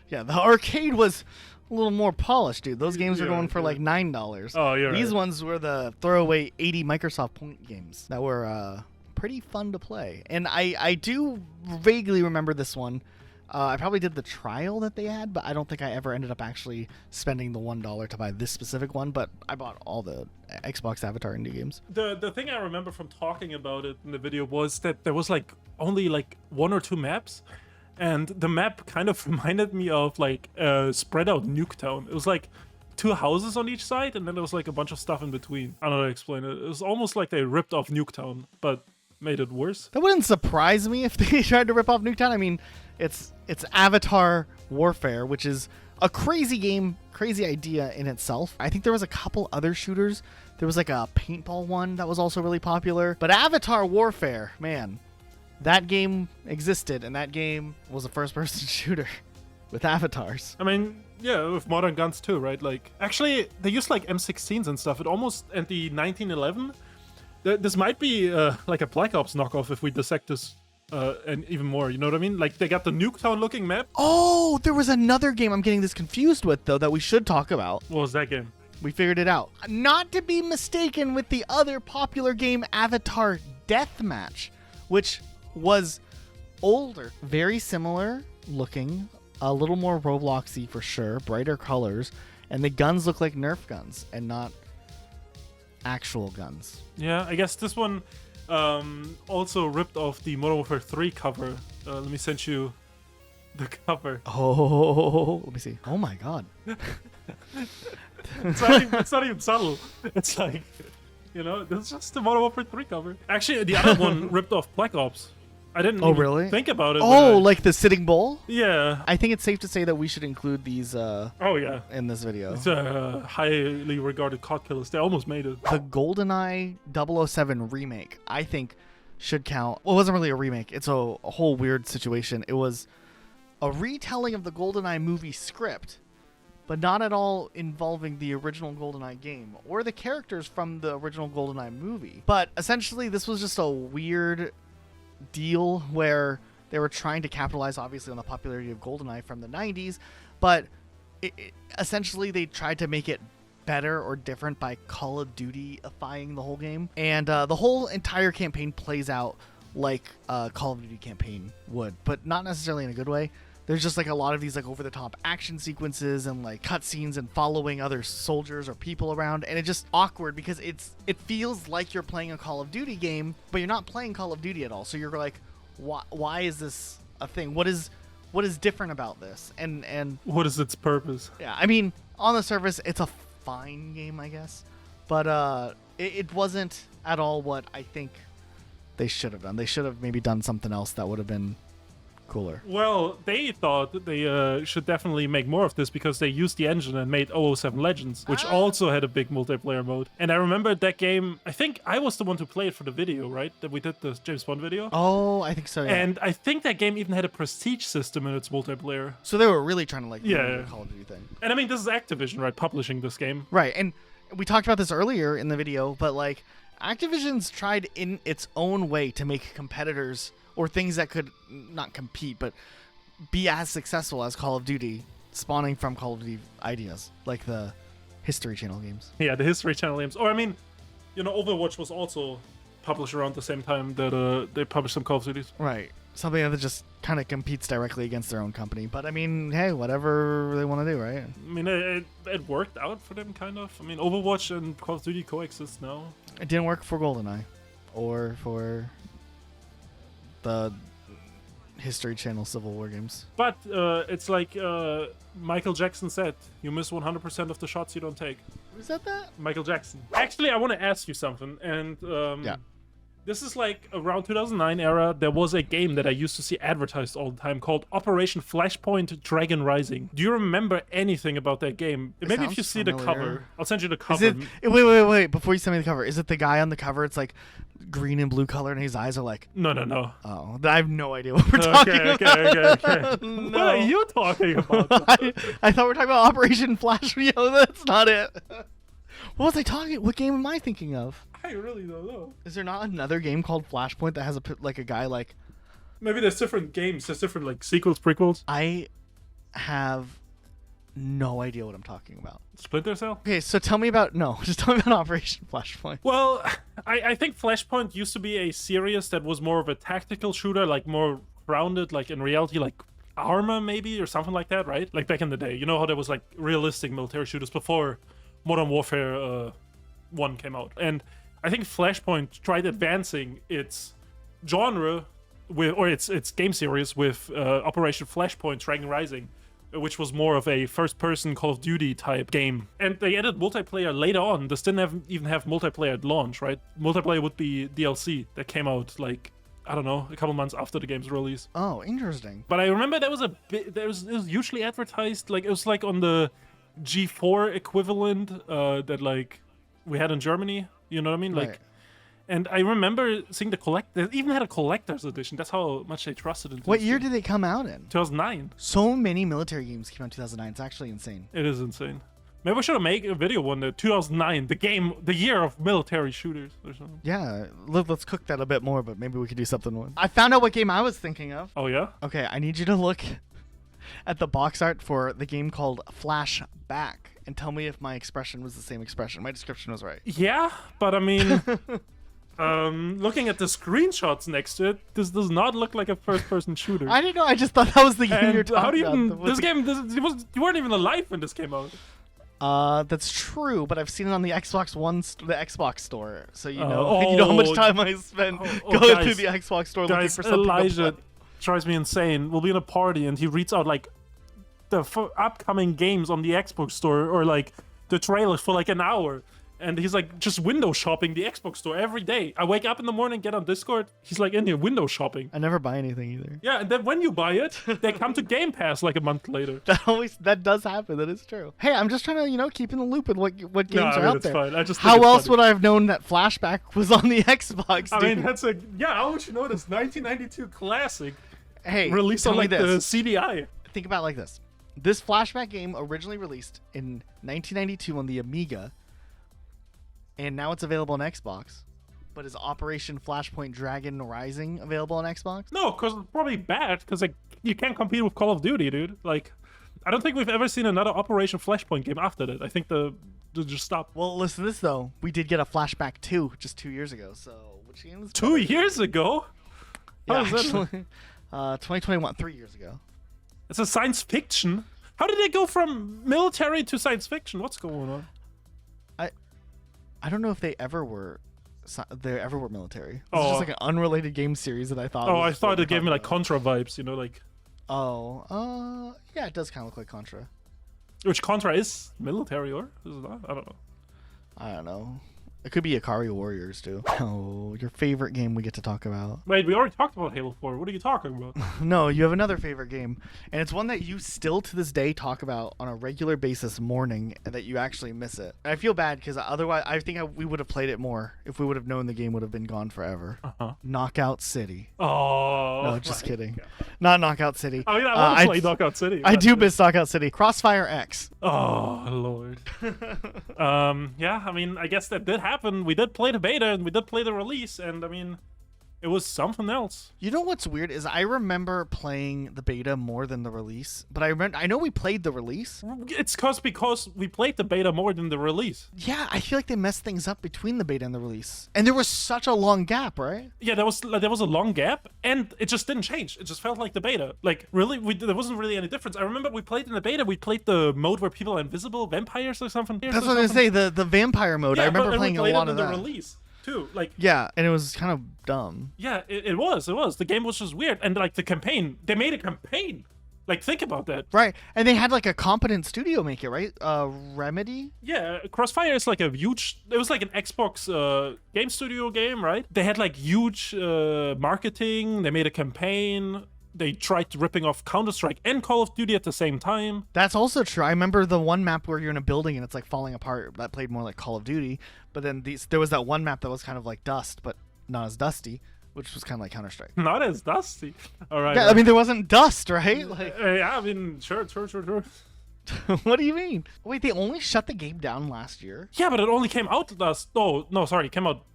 Yeah, the arcade was a little more polished, dude. Those games were Yeah, going for yeah. like $9. Oh, you're These right. ones were the throwaway 80 Microsoft Point games that were pretty fun to play. And I do vaguely remember this one. I probably did the trial that they had, but I don't think I ever ended up actually spending the $1 to buy this specific one. But I bought all the Xbox Avatar indie games. The thing I remember from talking about it in the video was that there was like only like 1 or 2 maps, and the map kind of reminded me of like spread out Nuketown. It was like 2 houses on each side, and then there was like a bunch of stuff in between. I don't know how to explain it. It was almost like they ripped off Nuketown, but made it worse. That wouldn't surprise me if they tried to rip off Nuketown. I mean, it's Avatar Warfare, which is a crazy game, crazy idea in itself. I think there was a couple other shooters. There was like a paintball one that was also really popular. But Avatar Warfare, man, that game existed, and that game was a first-person shooter with avatars. I mean, yeah, with modern guns too, right? Like, actually, they used like M16s and stuff. It almost, and the 1911. This might be like a Black Ops knockoff if we dissect this and even more. You know what I mean? Like, they got the Nuketown looking map. Oh, there was another game I'm getting this confused with, though, that we should talk about. What was that game? We figured it out. Not to be mistaken with the other popular game, Avatar Deathmatch, which was older. Very similar looking, a little more Robloxy for sure, brighter colors, and the guns look like Nerf guns and not actual guns. Yeah, I guess this one also ripped off the Modern Warfare 3 cover. Let me send you the cover. Oh, let me see. Oh my god. It's not even subtle. It's like, you know, this is just the Modern Warfare 3 cover. Actually, the other one ripped off Black Ops. I didn't even really? think about it. Oh, like the Sitting Bull? Yeah. I think it's safe to say that we should include these Oh, yeah. in this video. It's highly regarded COD killers. They almost made it. The GoldenEye 007 remake, I think, should count. Well, it wasn't really a remake. It's a whole weird situation. It was a retelling of the GoldenEye movie script, but not at all involving the original GoldenEye game or the characters from the original GoldenEye movie. But essentially, this was just a weird deal where they were trying to capitalize, obviously, on the popularity of GoldenEye from the 90s, but essentially they tried to make it better or different by Call of Duty-ifying the whole game. And the whole entire campaign plays out like a Call of Duty campaign would, but not necessarily in a good way. There's just like a lot of these like over-the-top action sequences and like cutscenes and following other soldiers or people around, and it's just awkward because it feels like you're playing a Call of Duty game, but you're not playing Call of Duty at all. So you're like, why is this a thing? What is different about this? And What is its purpose? yeah, I mean, on the surface, it's a fine game, I guess, but it wasn't at all what I think they should have done. They should have maybe done something else that would have been cooler. Well, they thought that they should definitely make more of this because they used the engine and made 007 Legends, which also had a big multiplayer mode. And I remember that game, I think I was the one to play it for the video, right? That we did the James Bond video. Oh, I think so, yeah. And I think that game even had a prestige system in its multiplayer. So they were really trying to like Yeah. do the Call of Duty thing. And I mean, this is Activision, right? Publishing this game. Right, and we talked about this earlier in the video, but like Activision's tried in its own way to make competitors or things that could not compete, but be as successful as Call of Duty, spawning from Call of Duty ideas, like the History Channel games. Yeah, the History Channel games. Or I mean, you know, Overwatch was also published around the same time that they published some Call of Duties. Right. Something that just kind of competes directly against their own company. But I mean, hey, whatever they want to do, right? I mean, it worked out for them, kind of. I mean, Overwatch and Call of Duty coexist now. It didn't work for GoldenEye or for the History Channel Civil War games. But it's like Michael Jackson said, you miss 100% of the shots you don't take. Who said that? Michael Jackson. Actually, I want to ask you something, and Yeah. this is like around 2009 era. There was a game that I used to see advertised all the time called Operation Flashpoint Dragon Rising. Do you remember anything about that game? Maybe if sounds you see the familiar. cover, I'll send you the Is cover. it? Wait! Before you send me the cover, is it the guy on the cover? It's like green and blue color, and his eyes are like. No. Oh, I have no idea what we're talking about. Okay. No. What are you talking about? I thought we were talking about Operation Flash. Yo, that's not it. What was I talking? What game am I thinking of? I really don't know. Is there not another game called Flashpoint that has a guy like? Maybe there's different games. There's different like sequels, prequels. I have no idea what I'm talking about. Splinter Cell. Okay, so tell me about just tell me about Operation Flashpoint. Well, I think Flashpoint used to be a series that was more of a tactical shooter, like more grounded, like in reality, like Arma maybe or something like that, right? Like back in the day, you know how there was like realistic military shooters before Modern Warfare 1 came out, and I think Flashpoint tried advancing its genre or its game series with Operation Flashpoint Dragon Rising, which was more of a first-person Call of Duty type game. And they added multiplayer later on. This didn't even have multiplayer at launch, right? Multiplayer would be DLC that came out like, I don't know, a couple months after the game's release. Oh, interesting. But I remember there was it was usually advertised, like it was like on the G4 equivalent that like we had in Germany. You know what I mean? Like, Right. and I remember seeing they even had a collector's edition. That's how much they trusted it. What year did it come out in? 2009. So many military games came out in 2009. It's actually insane. It is insane. Maybe we should have made a video one day. 2009, the year of military shooters or something. Yeah, let's cook that a bit more, but maybe we could do something with. I found out what game I was thinking of. Oh yeah? Okay, I need you to look at the box art for the game called Flashback and tell me if my expression was the same expression. My description was right. Yeah, but I mean, looking at the screenshots next to it, this does not look like a first-person shooter. I didn't know. I just thought that was the game and you're talking how do you about. even, this game, you weren't even alive when this came out. That's true, but I've seen it on the Xbox One, the Xbox store. So you know, Oh, you know how much time I spent going guys, through the Xbox store looking Guys, for something. to Elijah play. drives me insane. We'll be in a party and he reads out like the upcoming games on the Xbox store or like the trailers for like an hour. And he's like just window shopping the Xbox store every day. I wake up in the morning, get on Discord. He's like in here window shopping. I never buy anything either. Yeah, and then when you buy it, they come to Game Pass like a month later. That does happen. That is true. Hey, I'm just trying to keep in the loop with what games No, I are mean, out it's there. fine. I just think How it's else funny. would I have known that Flashback was on the Xbox? I Dude? mean, that's a how would you know this 1992 classic hey, released tell on me like the this. CDI? Think about it like this. This Flashback game originally released in 1992 on the Amiga, and now it's available on Xbox. But is Operation Flashpoint Dragon Rising available on Xbox? No, because it's probably bad because like you can't compete with Call of Duty, dude. Like, I don't think we've ever seen another Operation Flashpoint game after that. I think they just stopped. Well, listen to this though. We did get a Flashback 2 just 2 years ago. So which game is 2 years ago? Yeah, How is that? actually, 2021, 3 years ago. It's a science fiction. How did they go from military to science fiction? What's going on? I don't know if they ever were military. It's Oh. just like an unrelated game series that I thought. Oh, was I what thought we're it gave me talking like about. Contra vibes, you know, like Yeah, it does kind of look like Contra. which Contra is military or is it not? I don't know. I don't know. It could be Ikari Warriors too. Oh, your favorite game we get to talk about. Wait, we already talked about Halo 4. What are you talking about? No, you have another favorite game, and it's one that you still to this day talk about on a regular basis, morning, and that you actually miss it. And I feel bad because otherwise, I think we would have played it more if we would have known the game would have been gone forever. Uh-huh. Knockout City. Oh, No, just my kidding. God. Not Knockout City. I mean, I want to play I Knockout City. I but- do miss Knockout City. Crossfire X. Oh Lord. Yeah, I mean, I guess that did happen. We did play the beta and we did play the release, and I mean, It was something else. You know what's weird is I remember playing the beta more than the release, but I know we played the release. It's because we played the beta more than the release. Yeah, I feel like they messed things up between the beta and the release. And there was such a long gap, right? Yeah, there was a long gap, and it just didn't change. It just felt like the beta. Like, really, there wasn't really any difference. I remember we played in the beta, we played the mode where people are invisible, vampires or something. That's what I was going to say, the vampire mode. Yeah, I remember but playing we a played lot it of in that. the release too. Like, yeah, and it was kind of dumb. yeah, it was. The game was just weird, and like the campaign, they made a campaign. Like, think about that. Right, and they had like a competent studio make it, right? Remedy? Yeah, Crossfire is like a huge... It was like an Xbox game studio game, right? They had like huge marketing. They made a campaign. They tried ripping off Counter-Strike and Call of Duty at the same time. That's also true. I remember the one map where you're in a building and it's like falling apart. That played more like Call of Duty. But then there was that one map that was kind of like Dust, but not as dusty, which was kind of like Counter-Strike. Not as dusty. All right. Yeah, I mean, there wasn't dust, right? Like, yeah, I mean, sure. what do you mean? Wait, they only shut the game down last year? Yeah, but it only came out it came out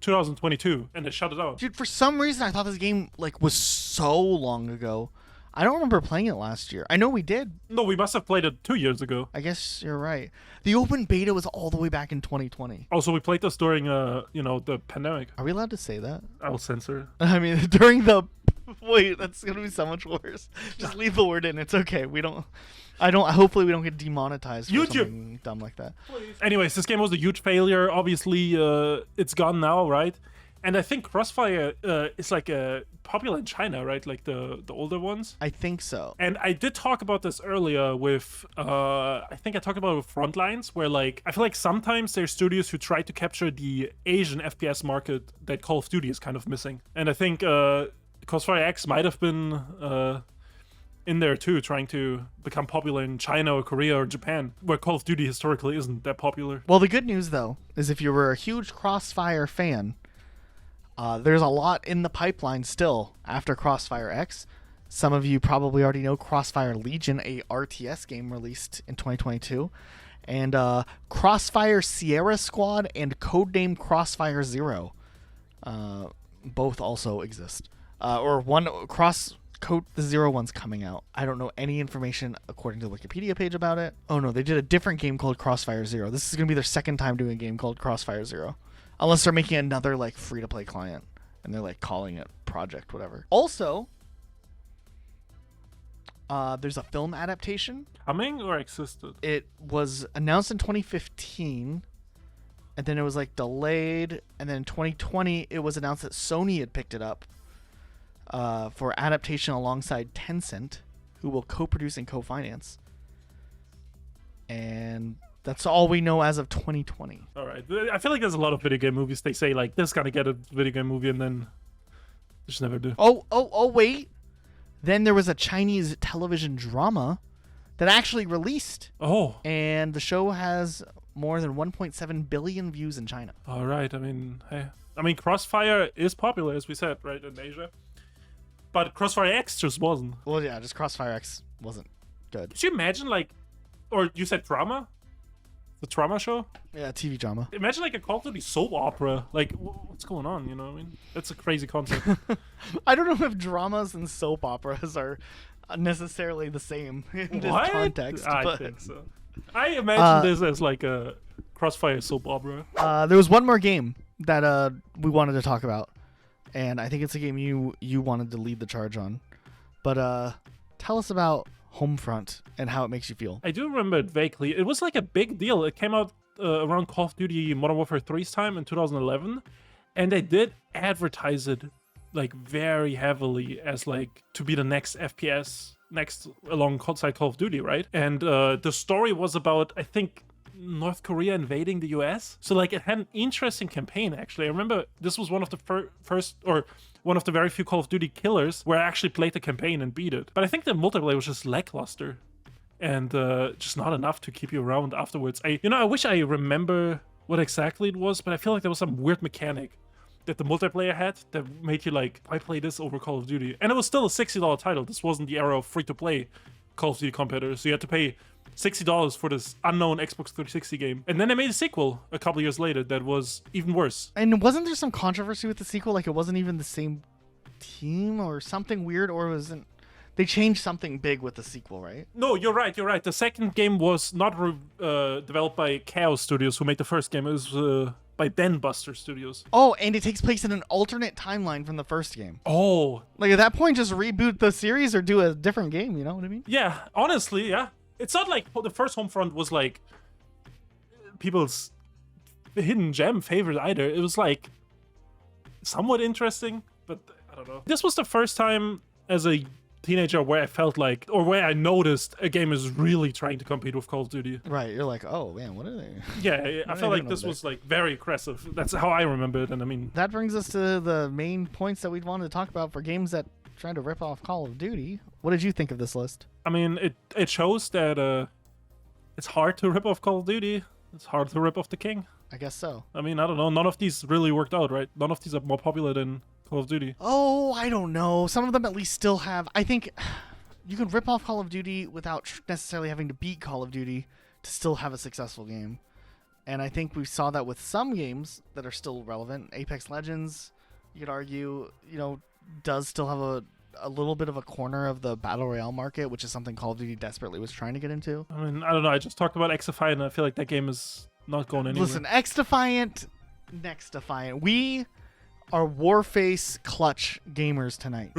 2022, and they shut it out. Dude, for some reason, I thought this game like was so long ago. I don't remember playing it last year. I know we did. No, we must have played it 2 years ago. I guess you're right. The open beta was all the way back in 2020. Also, we played this during, the pandemic. Are we allowed to say that? I'll censor. I mean, during the... Wait, that's going to be so much worse. Just leave the word in. It's okay. Hopefully we don't get demonetized for YouTube. something dumb like that. Anyways, this game was a huge failure. Obviously, it's gone now, right? And I think Crossfire is like popular in China, right? Like the older ones. I think so. And I did talk about this earlier with, I think I talked about it with Frontlines, where like, I feel like sometimes there's studios who try to capture the Asian FPS market that Call of Duty is kind of missing. And I think Crossfire X might have been in there too, trying to become popular in China or Korea or Japan, where Call of Duty historically isn't that popular. Well, the good news, though, is if you were a huge Crossfire fan, there's a lot in the pipeline still after Crossfire X. Some of you probably already know Crossfire Legion, a RTS game released in 2022. And Crossfire Sierra Squad and Codename Crossfire Zero both also exist. Or one the Zero one's coming out. I don't know any information according to the Wikipedia page about it. Oh no, they did a different game called Crossfire Zero. This is going to be their second time doing a game called Crossfire Zero. Unless they're making another like free-to-play client and they're like calling it Project whatever. Also, there's a film adaptation. Coming or existed? It was announced in 2015 and then it was like delayed, and then in 2020 it was announced that Sony had picked it up for adaptation alongside Tencent, who will co-produce and co-finance. And that's all we know as of 2020. All right. I feel like there's a lot of video game movies. They say like, this is gonna get a video game movie, and then they just never do. Oh, wait. Then there was a Chinese television drama that actually released. Oh. And the show has more than 1.7 billion views in China. All right. I mean, Crossfire is popular, as we said, right, in Asia. But Crossfire X just wasn't. Well, yeah, just Crossfire X wasn't good. Could you imagine, like, or you said drama? The drama show? Yeah, TV drama. Imagine, like, a Call of Duty soap opera. Like, what's going on, you know what I mean? That's a crazy concept. I don't know if dramas and soap operas are necessarily the same in this context. I think so. I imagine this as, like, a Crossfire soap opera. There was one more game that we wanted to talk about. And I think it's a game you wanted to lead the charge on. But tell us about Homefront and how it makes you feel. I do remember it vaguely. It was like a big deal. It came out around Call of Duty Modern Warfare 3's time in 2011. And they did advertise it like very heavily as like to be the next FPS, next alongside Call of Duty, right? And the story was about, I think, North Korea invading the US. So like it had an interesting campaign actually. I remember this was one of the first or one of the very few Call of Duty killers where I actually played the campaign and beat it. But I think the multiplayer was just lackluster and just not enough to keep you around afterwards. I wish I remember what exactly it was, but I feel like there was some weird mechanic that the multiplayer had that made you like, why play this over Call of Duty? And it was still a $60 title. This wasn't the era of free to play Call of Duty competitor. So you had to pay $60 for this unknown Xbox 360 game. And then they made a sequel a couple years later that was even worse. And wasn't there some controversy with the sequel? Like, it wasn't even the same team or something weird, or wasn't... They changed something big with the sequel, right? No, you're right. The second game was not developed by Chaos Studios, who made the first game. It was by Den Buster Studios. Oh, and it takes place in an alternate timeline from the first game. Oh. Like, at that point, just reboot the series or do a different game, you know what I mean? Yeah, honestly, yeah. It's not like the first Homefront was like people's hidden gem favorite either. It was like somewhat interesting, but I don't know. This was the first time as a teenager where I felt like, or where I noticed a game is really trying to compete with Call of Duty. Right, you're like, oh man, what are they? Yeah, I felt like this was like very aggressive. That's how I remember it, and I mean... That brings us to the main points that we'd wanted to talk about for games that trying to rip off Call of Duty. What did you think of this list? I mean, it shows that it's hard to rip off Call of Duty. It's hard to rip off the King. I guess so. I mean, I don't know. None of these really worked out, right? None of these are more popular than Call of Duty. Oh, I don't know. Some of them at least still have... I think you can rip off Call of Duty without necessarily having to beat Call of Duty to still have a successful game. And I think we saw that with some games that are still relevant. Apex Legends, you could argue, you know, does still have a little bit of a corner of the Battle Royale market, which is something Call of Duty desperately was trying to get into. I mean, I don't know. I just talked about Xdefiant, and I feel like that game is not going anywhere. Listen, Xdefiant, next Defiant. We are Warface clutch gamers tonight.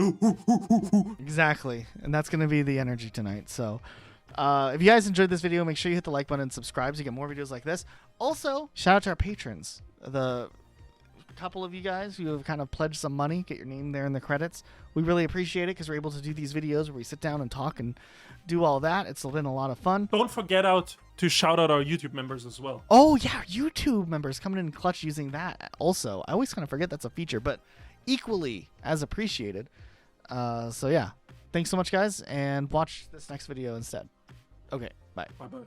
Exactly. And that's going to be the energy tonight. So if you guys enjoyed this video, make sure you hit the like button and subscribe so you get more videos like this. Also, shout out to our patrons. The couple of you guys who have kind of pledged some money, get your name there in the credits. We really appreciate it because we're able to do these videos where we sit down and talk and do all that. It's been a lot of fun. Don't forget to shout out our YouTube members as well. Oh yeah, YouTube members coming in clutch using that also. I always kind of forget that's a feature, but equally as appreciated. So yeah, thanks so much guys, and watch this next video instead. Okay, bye. Bye-bye.